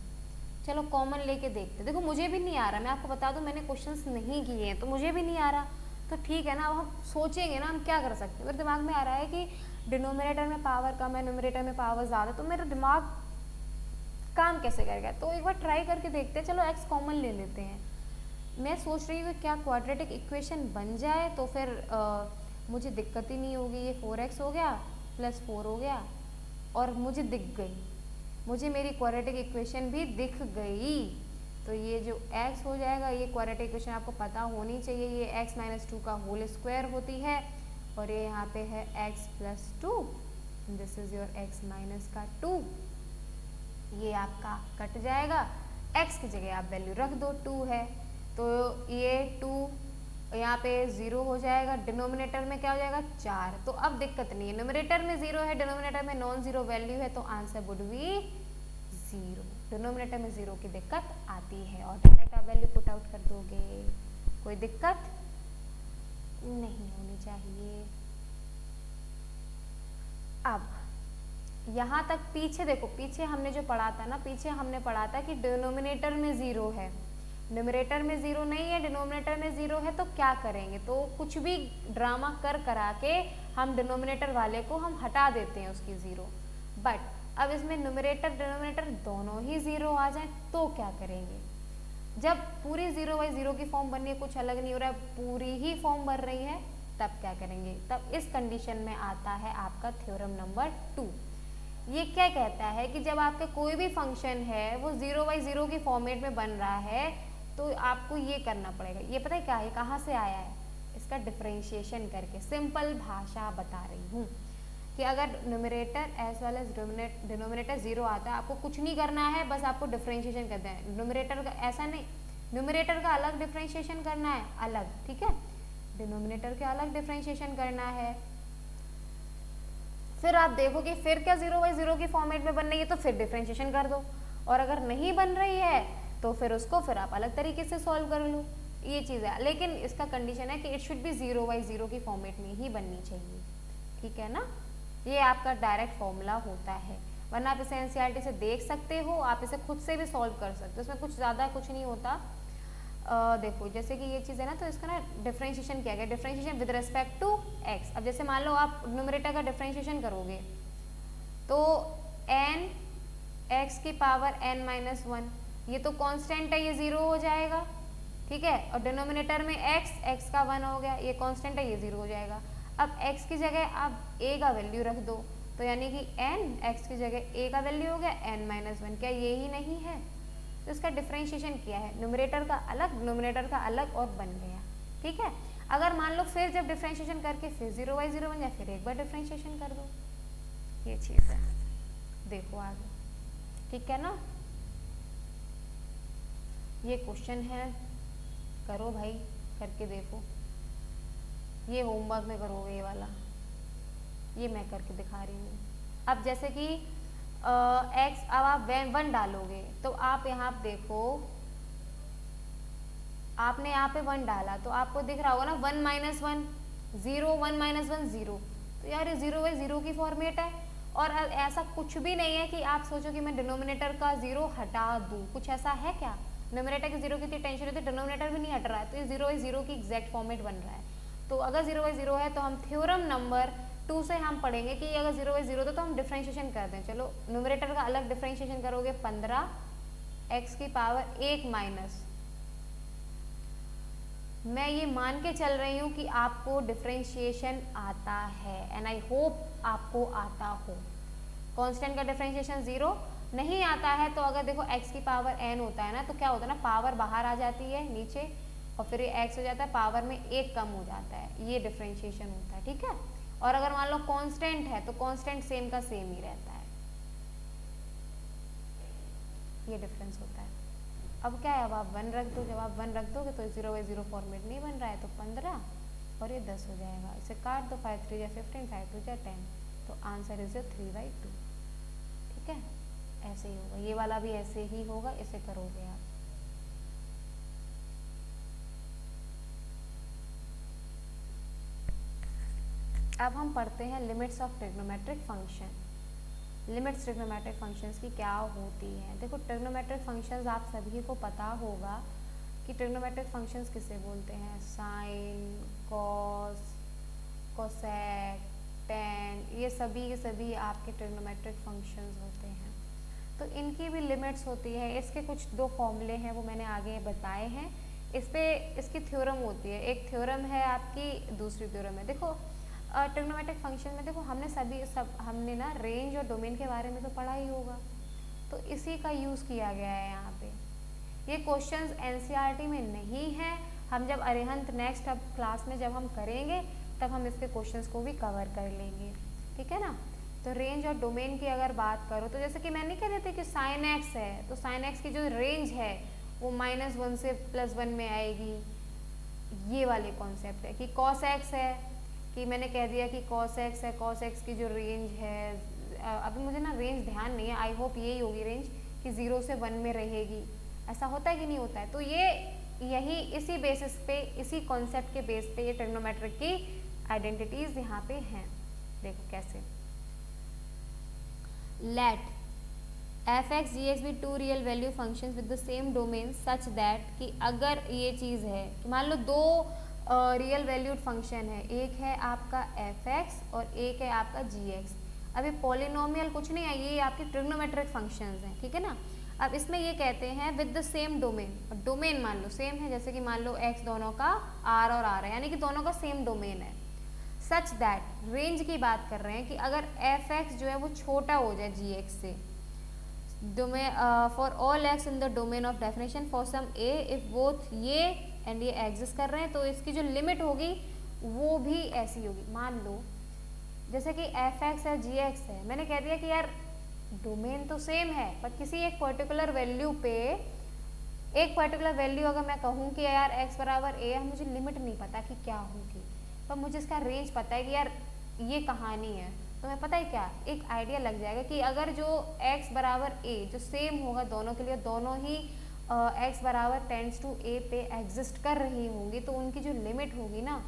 चलो कॉमन लेके देखते, देखो मुझे भी नहीं आ रहा, मैं आपको बता दूं मैंने क्वेश्चंस नहीं किए हैं तो मुझे भी नहीं आ रहा, तो ठीक है ना, अब हम सोचेंगे ना हम क्या कर सकते हैं। मेरे दिमाग में आ रहा है कि डिनोमिनेटर में पावर कम है, न्यूमरेटर में पावर ज़्यादा, तो मेरा दिमाग काम कैसे करेगा, तो एक बार ट्राई करके देखते हैं। चलो एक्स कॉमन ले लेते हैं, मैं सोच रही हूँ क्या क्वाड्रेटिक इक्वेशन बन जाए तो फिर मुझे दिक्कत ही नहीं होगी। ये 4x हो गया प्लस 4 हो गया और मुझे दिख गई, मुझे मेरी क्वाड्रेटिक इक्वेशन भी दिख गई, तो ये जो x हो जाएगा, ये क्वाड्रेटिक इक्वेशन आपको पता होनी चाहिए, ये x माइनस 2 का होल स्क्वायर होती है और ये यहाँ पे है x plus 2, this is your x minus का 2, ये आपका कट जाएगा, x की जगह आप वैल्यू रख दो 2 है, तो ये 2 यहाँ पे 0 हो जाएगा, डिनोमिनेटर में क्या हो जाएगा 4, तो अब दिक्कत नहीं है, न्यूमरेटर में 0 है, डिनोमिनेटर में नॉन जीरो वैल्यू है, तो आंसर वुड बी 0। डिनोमिनेटर में 0 की दिक्कत आती है और डायरेक्ट आप वैल्यू पुट आउट कर दोगे, कोई दिक्कत नहीं होनी चाहिए। अब यहाँ तक पीछे देखो, पीछे हमने जो पढ़ा था ना, पीछे हमने पढ़ा था कि डिनोमिनेटर में 0 है, न्यूमरेटर में 0 नहीं है, डिनोमिनेटर में 0 है, तो क्या करेंगे, तो कुछ भी ड्रामा करा के हम डिनोमिनेटर वाले को हम हटा देते हैं उसकी 0, बट अब इसमें न्यूमरेटर डिनोमिनेटर दोनों ही 0 आ जाए तो क्या करेंगे, जब पूरी 0 बाई 0 की फॉर्म बननी है, कुछ अलग नहीं हो रहा है, पूरी ही फॉर्म बन रही है, तब क्या करेंगे, तब इस कंडीशन में आता है आपका थ्योरम नंबर 2। ये क्या कहता है कि जब आपका कोई भी फंक्शन है वो 0 बाई 0 की फॉर्मेट में बन रहा है तो आपको ये करना पड़ेगा, ये पता है क्या है, कहाँ से आया है, इसका डिफरेंशिएशन करके सिंपल भाषा बता रही हूँ कि अगर numerator as well as denominator 0 आता है, आपको कुछ नहीं करना है, बस आपको डिफरेंशिएशन करना है। न्यूमरेटर का ऐसा नहीं, न्यूमरेटर का अलग डिफरेंशिएशन करना है, अलग, ठीक है, डिनोमिनेटर के अलग डिफरेंशिएशन करना है, फिर आप देखो कि फिर क्या 0 बाई 0 की फॉर्मेट में बन रही है तो फिर डिफरेंशिएशन कर दो, और अगर नहीं बन रही है तो फिर उसको फिर आप अलग तरीके से सॉल्व कर लो, ये चीज़ है। लेकिन इसका कंडीशन है कि इट शुड बी 0 बाई 0 की फॉर्मेट में ही बननी चाहिए, ठीक है ना, ये आपका डायरेक्ट फॉर्मूला होता है। वरना आप इसे एनसीईआरटी से देख सकते हो, आप इसे खुद से भी सॉल्व कर सकते हो, इसमें कुछ ज़्यादा कुछ नहीं होता। देखो जैसे कि ये चीज़ है ना, तो इसका ना डिफरेंशिएशन किया गया, differentiation with respect to X. अब जैसे मान लो आप न्यूमरेटर का डिफरेंशिएशन करोगे तो n x की पावर n माइनस 1, ये तो कांस्टेंट है, ये 0 हो जाएगा, ठीक है। और डिनोमिनेटर में x का 1 हो गया, ये कांस्टेंट है, ये 0 हो जाएगा। अब x की जगह आप a का वैल्यू रख दो, तो यानी कि n x की जगह a का वैल्यू हो गया n माइनस 1, क्या ये ही नहीं है? तो इसका डिफरेंशिएशन किया है, न्यूमरेटर का अलग, डिनोमिनेटर का अलग, और बन गया, ठीक है। अगर मान लो फिर जब डिफरेंशिएशन करके फिर 0/0 बन जाए, फिर एक बार डिफरेंशिएशन कर दो, ये चीज़ है। देखो आगे, ठीक है ना। ये क्वेश्चन है, करो भाई, करके देखो, ये होमवर्क में करोगे ये वाला, ये मैं करके दिखा रही हूँ। अब जैसे कि x, अब आप 1 डालोगे तो आप यहाँ पे देखो, आपने यहाँ पे 1 डाला तो आपको दिख रहा होगा ना 1 माइनस 1 0, 1 माइनस 1 0, तो यार ये 0/0 की फॉर्मेट है। और ऐसा कुछ भी नहीं है कि आप सोचो कि मैं डिनोमिनेटर का 0 हटा दूँ, कुछ ऐसा है क्या? डिनोमिनेटर के 0 की इतनी टेंशन होती है, डिनोमिनेटर भी नहीं हट रहा है, तो ये 0/0 की एग्जैक्ट फॉर्मेट बन रहा है। तो अगर 0/0 है तो हम थ्योरम नंबर 2 से हम पढ़ेंगे कि अगर 0/0 तो हम डिफरेंशिएशन कर दें। चलो न्यूमरेटर का अलग डिफरेंशिएशन करोगे, 15 x की पावर 1 माइनस, मैं ये मान के चल रही हूँ कि आपको डिफरेंशिएशन आता है, एंड आई होप आपको आता हो। कांस्टेंट का डिफरेंशिएशन 0 नहीं आता है तो अगर देखो x की पावर n होता है ना, तो क्या होता है ना, पावर बाहर आ जाती है नीचे, और फिर ये x हो जाता है, पावर में 1 कम हो जाता है, ये डिफरेंशिएशन होता है, ठीक है। और अगर मान लो कांस्टेंट है तो कांस्टेंट सेम का सेम ही रहता है, ये डिफरेंस होता है। अब क्या है, अब आप 1 रख दो, जब आप 1 रख दोगे तो 0/0 फॉर्मेट नहीं बन रहा है, तो 15 और ये 10 हो जाएगा, इसे काट दो, 5 3 15, 5 2 10, तो आंसर इज 3/2, ठीक है। ऐसे ही होगा, ये वाला भी ऐसे ही होगा, इसे करोगे आप। अब हम पढ़ते हैं limits of trigonometric function. Limits trigonometric functions की क्या होती हैं? देखो ट्रिग्नोमेट्रिक फंक्शंस आप सभी को पता होगा कि ट्रिग्नोमेट्रिक फंक्शंस किसे बोलते हैं, साइन, कॉस, कोसेक, टेन, ये सभी के सभी आपके ट्रिग्नोमेट्रिक फंक्शंस होते हैं। तो इनकी भी लिमिट्स होती है, इसके कुछ 2 फॉर्मूले हैं वो मैंने आगे बताए हैं, इस पे इसकी थ्योरम होती है, एक थ्योरम है आपकी, दूसरी थ्योरम है। देखो ट्रिग्नोमेट्रिक फंक्शन में देखो हमने ना रेंज और डोमेन के बारे में तो पढ़ा ही होगा, तो इसी का यूज़ किया गया है यहाँ पे। ये क्वेश्चंस एनसीईआरटी में नहीं है, हम जब अरिहंत नेक्स्ट अब क्लास में जब हम करेंगे तब हम इसके क्वेश्चंस को भी कवर कर लेंगे, ठीक है ना। तो रेंज और डोमेन की अगर बात करो तो जैसे कि मैं नहीं कह रही थी कि साइन एक्स है, तो साइन एक्स की जो रेंज है वो -1 से +1 में आएगी, ये वाले कॉन्सेप्ट है। कि कॉस एक्स है, कि मैंने कह दिया कि कॉस एक्स है, कॉस एक्स की जो रेंज है, अभी मुझे ना रेंज ध्यान नहीं है, आई होप यही होगी रेंज, कि 0 से 1 में रहेगी, ऐसा होता है कि नहीं होता है। तो ये यही इसी बेसिस पे, इसी कॉन्सेप्ट के बेस पे ये ट्रिग्नोमेट्रिक की आइडेंटिटीज यहाँ पे हैं। देखो कैसे, let f(x, gx) be 2 real value functions with the same domain such that, कि अगर ये चीज़ है कि मान लो 2 रियल वैल्यूड फंक्शन है, एक है आपका f(x) और एक है आपका gx। अभी पॉलिनोमियल कुछ नहीं है, ये आपके ट्रिग्नोमेट्रिक फंक्शंस हैं, ठीक है ना। अब इसमें ये कहते हैं विद द सेम डोमेन, और डोमेन मान लो सेम है, जैसे कि मान लो x दोनों का r और r है, यानी कि दोनों का सेम डोमेन है। सच दैट, रेंज की बात कर रहे हैं कि अगर f(x) जो है वो छोटा हो जाए gx से, for all x in the domain of definition for some a if both ये एंड ये एग्जिस्ट कर रहे हैं, तो इसकी जो लिमिट होगी वो भी ऐसी होगी। मान लो जैसे कि f(x) है, gx है, मैंने कह दिया कि यार डोमेन तो सेम है, पर किसी एक पर्टिकुलर वैल्यू पे, एक पर्टिकुलर वैल्यू अगर मैं कहूँ कि यार x बराबर a है, मुझे लिमिट नहीं पता कि क्या होगी, पर मुझे इसका रेंज पता है कि यार ये कहानी है, तो मैं पता है क्या, एक आइडिया लग जाएगा कि अगर जो x बराबर a जो सेम होगा दोनों के लिए, दोनों ही x बराबर टेंड्स टू a पे एग्जिस्ट कर रही होंगी, तो उनकी जो लिमिट होगी ना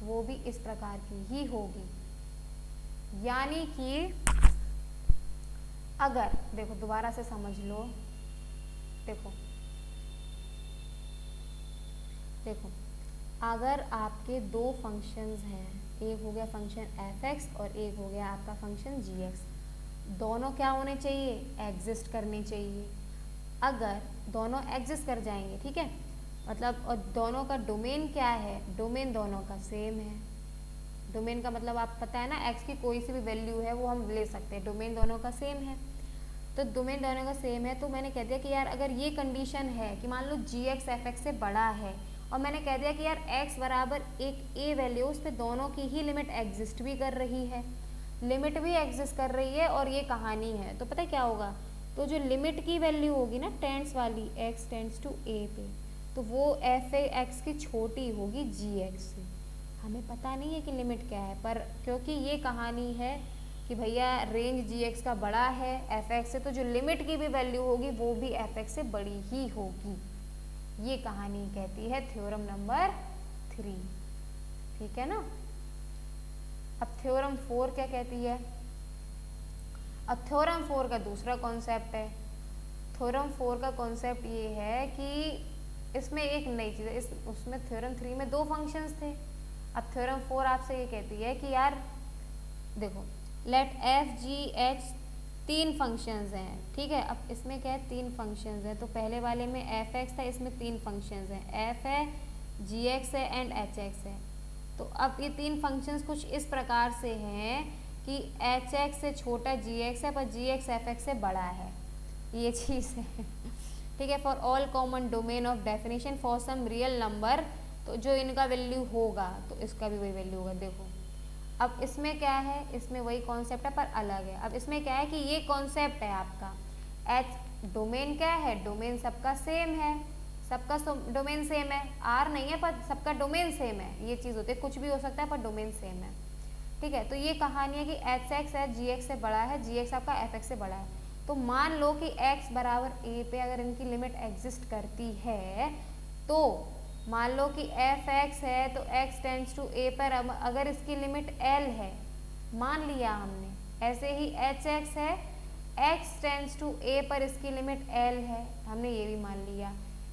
वो भी इस प्रकार की ही होगी। यानी कि अगर देखो दोबारा से समझ लो, देखो देखो अगर आपके दो फंक्शंस हैं, एक हो गया फंक्शन एफ एक्स और एक हो गया आपका फंक्शन जी एक्स, दोनों क्या होने चाहिए, एग्जिस्ट करने चाहिए। अगर दोनों एग्जिस्ट कर जाएंगे, ठीक है, मतलब और दोनों का डोमेन क्या है, डोमेन दोनों का सेम है। डोमेन का मतलब आप पता है ना, एक्स की कोई सी भी वैल्यू है वो हम ले सकते हैं, डोमेन दोनों का सेम है। तो डोमेन दोनों का सेम है, तो मैंने कह दिया कि यार अगर ये कंडीशन है कि मान लो जी एक्स एफ एक्स से बड़ा है, और मैंने कह दिया कि यार x बराबर एक ए वैल्यू, उस पर दोनों की ही लिमिट एग्जिस्ट भी कर रही है, लिमिट भी एग्जिस्ट कर रही है, और ये कहानी है, तो पता है क्या होगा, तो जो लिमिट की वैल्यू होगी ना टेंड्स वाली, x टेंड्स टू a पे, तो वो एफ एक्स की छोटी होगी जी एक्स से। हमें पता नहीं है कि लिमिट क्या है, पर क्योंकि ये कहानी है कि भैया रेंज जी एक्स का बड़ा है एफ एक्स से, तो जो लिमिट की भी वैल्यू होगी वो भी एफ एक्स से बड़ी ही होगी। ये कहानी कहती है थ्योरम नंबर 3, ठीक है ना। अब थ्योरम 4 क्या कहती है, अब थ्योरम 4 का दूसरा कॉन्सेप्ट है। थ्योरम 4 का कॉन्सेप्ट ये है कि इसमें एक नई चीज़ है, इस उसमें थ्योरम 3 में दो फंक्शंस थे। अब थ्योरम 4 आपसे ये कहती है कि यार देखो, लेट एफ जी एच तीन फंक्शंस हैं, ठीक है। अब इसमें क्या है, तीन फंक्शंस हैं, तो पहले वाले में एफ एक्स था, इसमें तीन फंक्शंस हैं, एफ है, जी एक्स है एंड एच एक्स है। तो अब ये तीन फंक्शंस कुछ इस प्रकार से हैं कि एच एक्स से छोटा जी एक्स है, पर जी एक्स एफ एक्स से बड़ा है, ये चीज़ है, ठीक है। For all common domain of definition for some real number, तो जो इनका वैल्यू होगा तो इसका भी वही वैल्यू होगा। देखो अब इसमें क्या है, इसमें वही कॉन्सेप्ट है पर अलग है। अब इसमें क्या है कि ये कॉन्सेप्ट है आपका एच, डोमेन क्या है, डोमेन सबका सेम है, सबका डोमेन सेम है, आर नहीं है पर सबका डोमेन सेम है, ये चीज़ होती है, कुछ भी हो सकता है पर डोमेन सेम है, ठीक है। तो ये कहानी है कि एच एक्स है जी एक्स से बड़ा है, जी एक्स आपका एफ एक्स से बड़ा है। तो मान लो कि x बराबर a पे अगर इनकी लिमिट एग्जिस्ट करती है, तो मान लो कि एफ एक्स है तो x टेंड्स टू a पर अगर इसकी लिमिट l है, मान लिया हमने, ऐसे ही एच एक्स है, x टेंड्स टू a पर इसकी लिमिट l है, हमने ये भी मान लिया।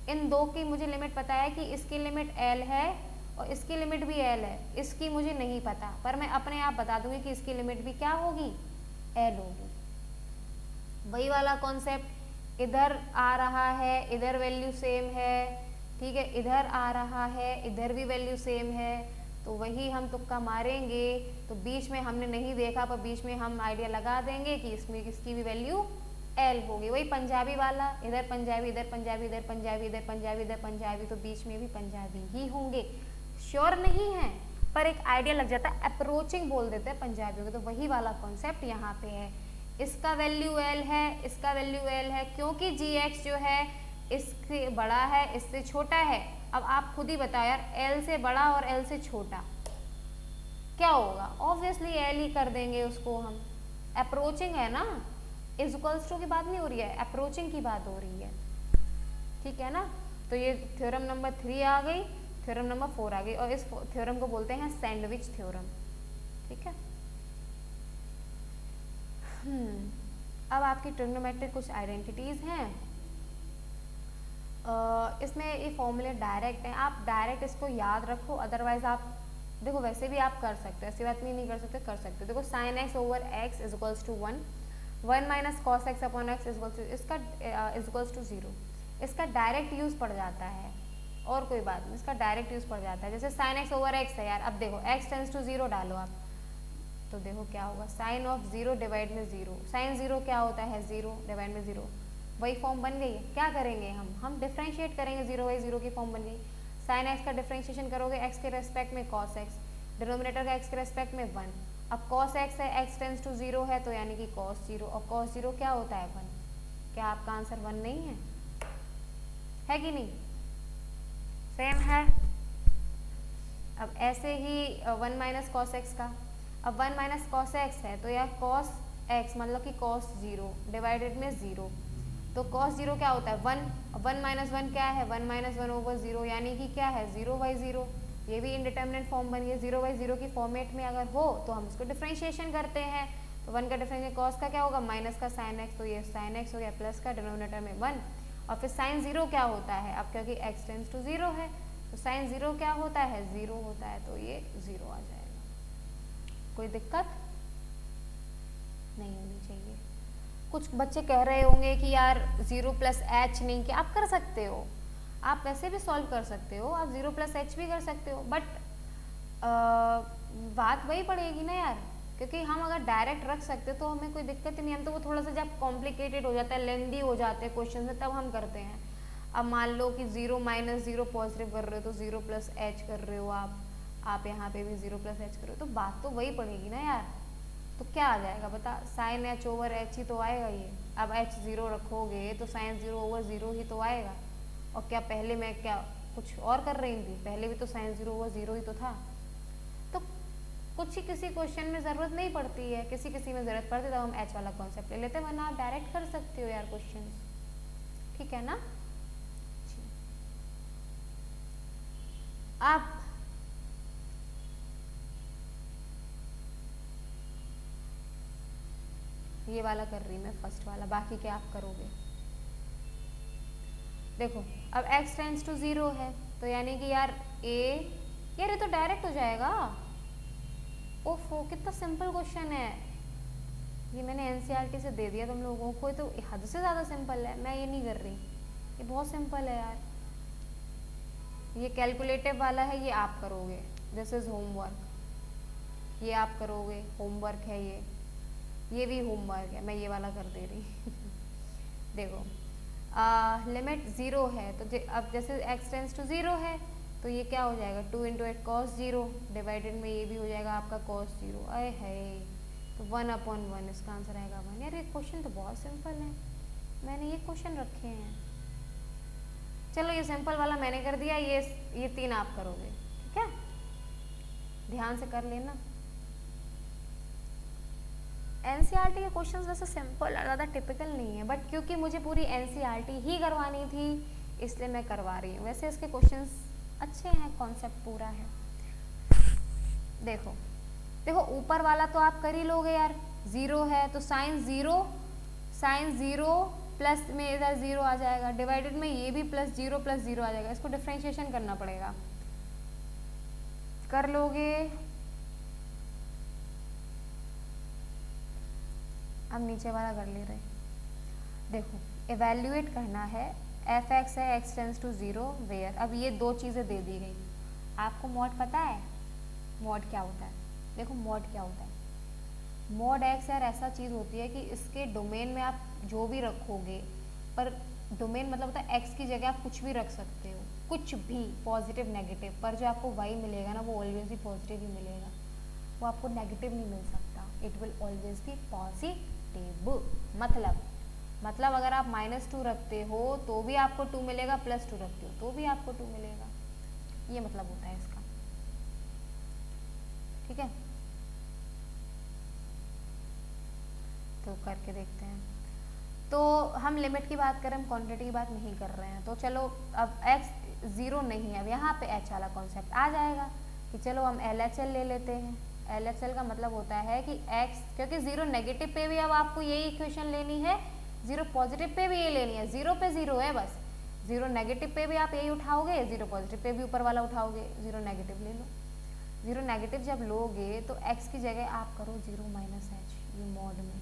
इन दो की मुझे लिमिट पता है कि इसकी लिमिट l है और इसकी लिमिट भी l है, इसकी मुझे नहीं पता, पर मैं अपने आप बता दूंगी कि इसकी लिमिट भी क्या होगी, l होगी। वही वाला कॉन्सेप्ट, इधर आ रहा है, इधर वैल्यू सेम है, ठीक है, इधर आ रहा है, इधर भी वैल्यू सेम है, तो वही हम तुक्का मारेंगे, तो बीच में हमने नहीं देखा पर बीच में हम आइडिया लगा देंगे कि इसमें किसकी भी वैल्यू एल होगी। वही पंजाबी वाला, इधर पंजाबी, इधर पंजाबी, इधर पंजाबी, इधर पंजाबी, इधर पंजाबी, तो बीच में भी पंजाबी ही होंगे। श्योर नहीं है पर एक आइडिया लग जाता है, अप्रोचिंग बोल देते हैं पंजाबियों को, तो वही वाला कॉन्सेप्ट यहाँ पे है। इसका वैल्यू एल है, इसका वैल्यू एल है, क्योंकि जी एक्स जो है इससे बड़ा है, इससे छोटा है। अब आप खुद ही बताओ यार, एल से बड़ा और एल से छोटा क्या होगा, ऑब्वियसली एल ही कर देंगे उसको हम, अप्रोचिंग है ना, इज इक्वल्स टू की बात नहीं हो रही है, अप्रोचिंग की बात हो रही है, ठीक है ना। तो ये थ्योरम नंबर 3 आ गई, थ्योरम नंबर 4 आ गई, और इस थ्योरम को बोलते हैं सैंडविच थ्योरम, ठीक है। अब आपकी ट्रिग्नोमेट्रिक कुछ आइडेंटिटीज़ हैं, इसमें ये फॉर्मूले डायरेक्ट हैं, आप डायरेक्ट इसको याद रखो, अदरवाइज आप देखो वैसे भी आप कर सकते हो, ऐसी बात नहीं कर सकते, कर सकते हो। देखो sine X over X is equals to 1, 1 minus cos X upon X is equals to, इसका इज इक्वल्स टू 0, इसका डायरेक्ट यूज़ पड़ जाता है, और कोई बात नहीं, इसका डायरेक्ट यूज़ पड़ जाता है। जैसे साइन एक्स ओवर एक्स है यार, अब देखो एक्स टेंस टू 0 डालो आप, तो देखो क्या होगा, साइन ऑफ 0 डिवाइड में 0, साइन 0 क्या होता है, 0 डिवाइड में 0, वही फॉर्म बन गई है। क्या करेंगे हम डिफरेंशिएट करेंगे, 0 बाई 0 की फॉर्म बन गई। साइन एक्स का डिफरेंशिएशन करोगे एक्स के रेस्पेक्ट में कॉस एक्स, डिनोमिनेटर का एक्स के रेस्पेक्ट में 1, अब कॉस एक्स है, एक्स टेंस टू 0 है, तो यानी कि कॉस 0, और कॉस 0 क्या होता है 1, क्या आपका आंसर 1 नहीं है कि नहीं, सेम है। अब ऐसे ही 1 माइनस कॉस एक्स का, अब 1 माइनस कॉस एक्स है तो यह कॉस एक्स मतलब कि कॉस 0 डिवाइडेड में 0, तो कॉस 0 क्या होता है 1, 1 माइनस 1 क्या है 1 माइनस 1 ओवर 0, यानी कि क्या है 0 बाई 0, ये भी इंडिटर्मिनेट फॉर्म बनी है। 0 बाई 0 की फॉर्मेट में अगर हो तो हम इसको डिफ्रेंशिएशन करते हैं, तो 1 का डिफरेंशियल कॉस का क्या होगा, माइनस का साइन एक्स, तो ये साइन एक्स हो गया, प्लस का डिनोमिनेटर में 1, और फिर साइन 0 क्या होता है, अब क्योंकि x टेंड्स टू 0 है तो साइन 0 क्या होता है, 0 होता है, तो ये 0 आ जाएगा। कोई दिक्कत नहीं होनी चाहिए। कुछ बच्चे कह रहे होंगे कि यार 0 प्लस एच नहीं, कि आप कर सकते हो, आप वैसे भी सॉल्व कर सकते हो, आप 0 प्लस एच भी कर सकते हो, बट बात वही पड़ेगी ना यार, क्योंकि हम अगर डायरेक्ट रख सकते तो हमें कोई दिक्कत ही नहीं, हम तो वो थोड़ा सा जब कॉम्प्लिकेटेड हो जाता है, लेंदी हो जाते हैं क्वेश्चन में, तब हम करते हैं। अब मान लो कि 0 माइनस 0 पॉजिटिव कर रहे हो तो 0 प्लस एच कर रहे हो आप यहाँ पे भी 0 प्लस एच कर रहे हो, तो बात तो वही पड़ेगी ना यार। तो क्या आ जाएगा बता, साइन एच ओवर एच ही तो आएगा ये। अब एच 0 रखोगे तो साइन 0 ओवर 0 ही तो आएगा। और क्या पहले मैं क्या कुछ और कर रही थी, पहले भी तो साइन 0 ओवर 0 ही तो था। तो कुछ ही किसी क्वेश्चन में ज़रूरत नहीं पड़ती है, किसी किसी में ज़रूरत पड़ती है तो हम एच वाला कॉन्सेप्ट ले लेते हैं, वरना आप डायरेक्ट कर सकते हो यार क्वेश्चन, ठीक है ना। आप ये वाला कर रही मैं, फर्स्ट वाला, बाकी क्या आप करोगे। देखो अब x टेंड्स टू 0 है तो यानी कि यार यार ये तो डायरेक्ट हो जाएगा। ओफो कितना सिंपल क्वेश्चन है ये, मैंने एनसीईआरटी से दे दिया तुम लोगों को, तो हद से ज़्यादा सिंपल है, मैं ये नहीं कर रही, ये बहुत सिंपल है यार। ये कैलकुलेटिव वाला है, ये आप करोगे, दिस इज होमवर्क, ये आप करोगे, होमवर्क है ये भी होमवर्क है, मैं ये वाला कर दे रही देखो लिमिट 0 है तो अब जैसे x टेंड्स टू 0 है तो ये क्या हो जाएगा, 2 इंटू एट कॉस 0 डिवाइडेड में ये भी हो जाएगा आपका कॉस 0, अरे है तो 1/1, इसका आंसर आएगा 1। यार ये क्वेश्चन तो बहुत सिंपल है, मैंने ये क्वेश्चन रखे हैं। चलो ये सिंपल वाला मैंने कर दिया, ये 3 आप करोगे, ठीक है, ध्यान से कर लेना। एनसीईआरटी के क्वेश्चंस वैसे सिंपल और ज़्यादा टिपिकल नहीं है, बट क्योंकि मुझे पूरी एनसीईआरटी ही करवानी थी इसलिए मैं करवा रही हूँ। वैसे इसके क्वेश्चंस अच्छे हैं, कॉन्सेप्ट पूरा है। देखो देखो ऊपर वाला तो आप कर ही लोगे यार, 0 है तो साइन 0 प्लस में इधर 0 आ जाएगा, डिवाइडेड में ये भी प्लस 0 आ जाएगा, इसको डिफ्रेंशिएशन करना पड़ेगा, कर लोगे। अब नीचे वाला कर ले रहे, देखो एवेल्यूएट करना है, एफ एक्स है x टेंड्स टू 0 वेयर। अब ये दो चीज़ें दे दी गई, आपको मॉड पता है, मॉड क्या होता है, देखो मॉड क्या होता है, मॉड एक्स यार ऐसा चीज़ होती है कि इसके डोमेन में आप जो भी रखोगे, पर डोमेन मतलब होता है एक्स की जगह आप कुछ भी रख सकते हो, कुछ भी पॉजिटिव नेगेटिव, पर जो आपको वाई मिलेगा ना वो ऑलवेज ही पॉजिटिव ही मिलेगा, वो आपको नेगेटिव नहीं मिल सकता, it will always be positive. मतलब अगर आप -2 रखते हो तो भी आपको 2 मिलेगा, +2 रखते हो तो भी आपको 2 मिलेगा, ये मतलब होता है इसका, ठीक है। तो करके देखते हैं। तो हम लिमिट की बात करें, हम क्वांटिटी की बात नहीं कर रहे हैं। तो चलो अब x 0 नहीं है, अब यहाँ पे h वाला कॉन्सेप्ट आ जाएगा कि चलो हम LHL ले लेते हैं। LHL का मतलब होता है कि x, क्योंकि 0 नेगेटिव पे भी अब आपको यही इक्वेशन लेनी है, 0 पॉजिटिव पे भी ये लेनी है, 0 पे 0 है बस, 0 नेगेटिव पे भी आप यही उठाओगे, 0 पॉजिटिव पे भी ऊपर वाला उठाओगे, 0 नेगेटिव ले लो। 0 नेगेटिव जब लोगे तो x की जगह आप करो 0 माइनस h, ये मॉड में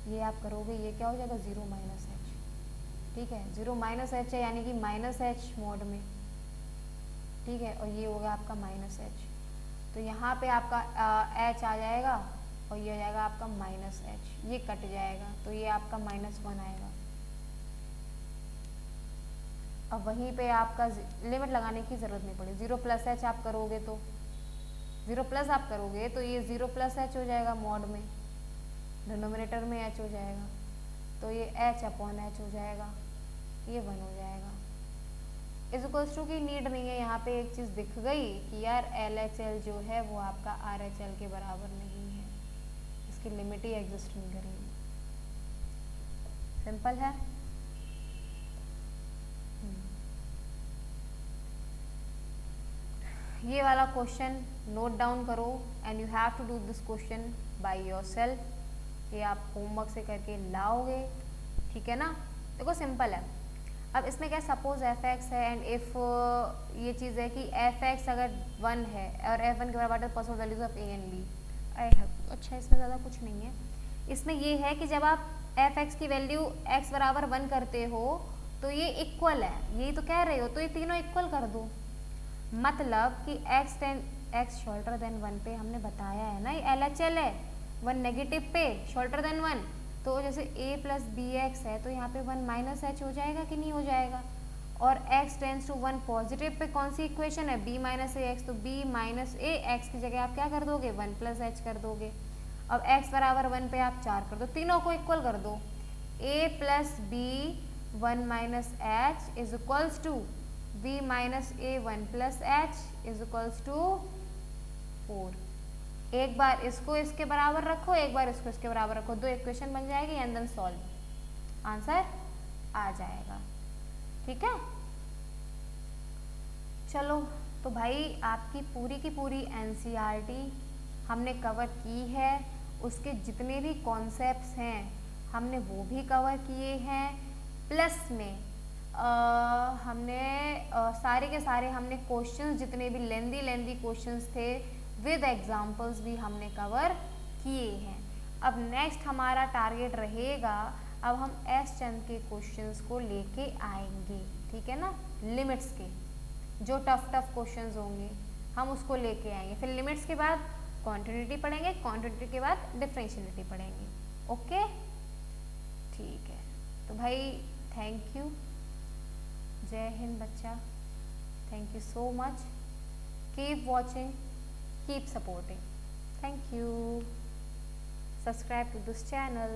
ये आप करोगे, ये क्या हो जाएगा 0 माइनस h, ठीक है, 0 माइनस h है यानी कि -h मॉड में, ठीक है, और ये होगा आपका -h, तो यहाँ पे आपका h आ जाएगा और ये आ जाएगा आपका -h, ये कट जाएगा तो ये आपका -1 आएगा। अब वहीं पे आपका लिमिट लगाने की ज़रूरत नहीं पड़ी, 0 प्लस h आप करोगे तो 0 प्लस आप करोगे तो ये 0 प्लस h हो जाएगा मॉड में, डिनोमिनेटर में h हो जाएगा, तो ये h/h हो जाएगा, ये 1 हो जाएगा। इक्वल्स टू की नीड नहीं है, यहाँ पे एक चीज़ दिख गई कि यार LHL जो है वो आपका RHL के बराबर नहीं है, इसकी लिमिट ही एग्जिस्ट नहीं करेगी। सिंपल है। ये वाला क्वेश्चन नोट डाउन करो and you have to do this question by yourself. ये आप होमवर्क से करके लाओगे, ठीक है ना। देखो सिंपल है। अब इसमें क्या, सपोज एफ एक्स है एंड इफ ये चीज़ है कि एफ एक्स अगर 1 है और एफ वन के बराबर possible values of A and B. अच्छा, इसमें ज़्यादा कुछ नहीं है। इसमें ये है कि जब आप एफ एक्स की वैल्यू एक्स बराबर 1 करते हो तो ये इक्वल है, यही तो कह रहे हो, तो ये तीनों इक्वल कर दो। मतलब कि एक्स शॉर्टर देन 1 पे हमने बताया है ना, ये LHL है, 1 नेगेटिव पे शॉर्टर देन 1, तो जैसे a प्लस बी एक्स है तो यहाँ पे 1 माइनस एच हो जाएगा कि नहीं हो जाएगा। और x tense to 1 positive pay कौन सी इक्वेशन है, b माइनस ए एक्स, तो b माइनस ए एक्स की जगह आप क्या कर दोगे, 1 प्लस एच कर दोगे। अब x बराबर 1 पे आप 4 कर दो, तीनों को इक्वल कर दो। a plus B 1 minus H is equals to b minus A 1 plus H is equals to 4। एक बार इसको इसके बराबर रखो, एक बार इसको इसके बराबर रखो, दो इक्वेशन बन जाएगी एंड देन सॉल्व, आंसर आ जाएगा, ठीक है। चलो तो भाई आपकी पूरी की पूरी एनसीईआरटी हमने कवर की है, उसके जितने भी कॉन्सेप्ट्स हैं हमने वो भी कवर किए हैं, प्लस में हमने सारे के सारे हमने क्वेश्चंस जितने भी लेंदी क्वेश्चंस थे विद एग्जाम्पल्स भी हमने कवर किए हैं। अब नेक्स्ट हमारा टारगेट रहेगा, अब हम एस चंद के क्वेश्चंस को लेके आएंगे, ठीक है ना, लिमिट्स के जो टफ क्वेश्चंस होंगे हम उसको लेके आएंगे। फिर लिमिट्स के बाद कॉन्टिन्यूटी पढ़ेंगे, कॉन्टिन्यूटी के बाद डिफरेंशियलिटी पढ़ेंगे, ओके ठीक है। तो भाई थैंक यू, जय हिंद बच्चा, thank you so much, keep watching, keep supporting, thank you, subscribe to this channel.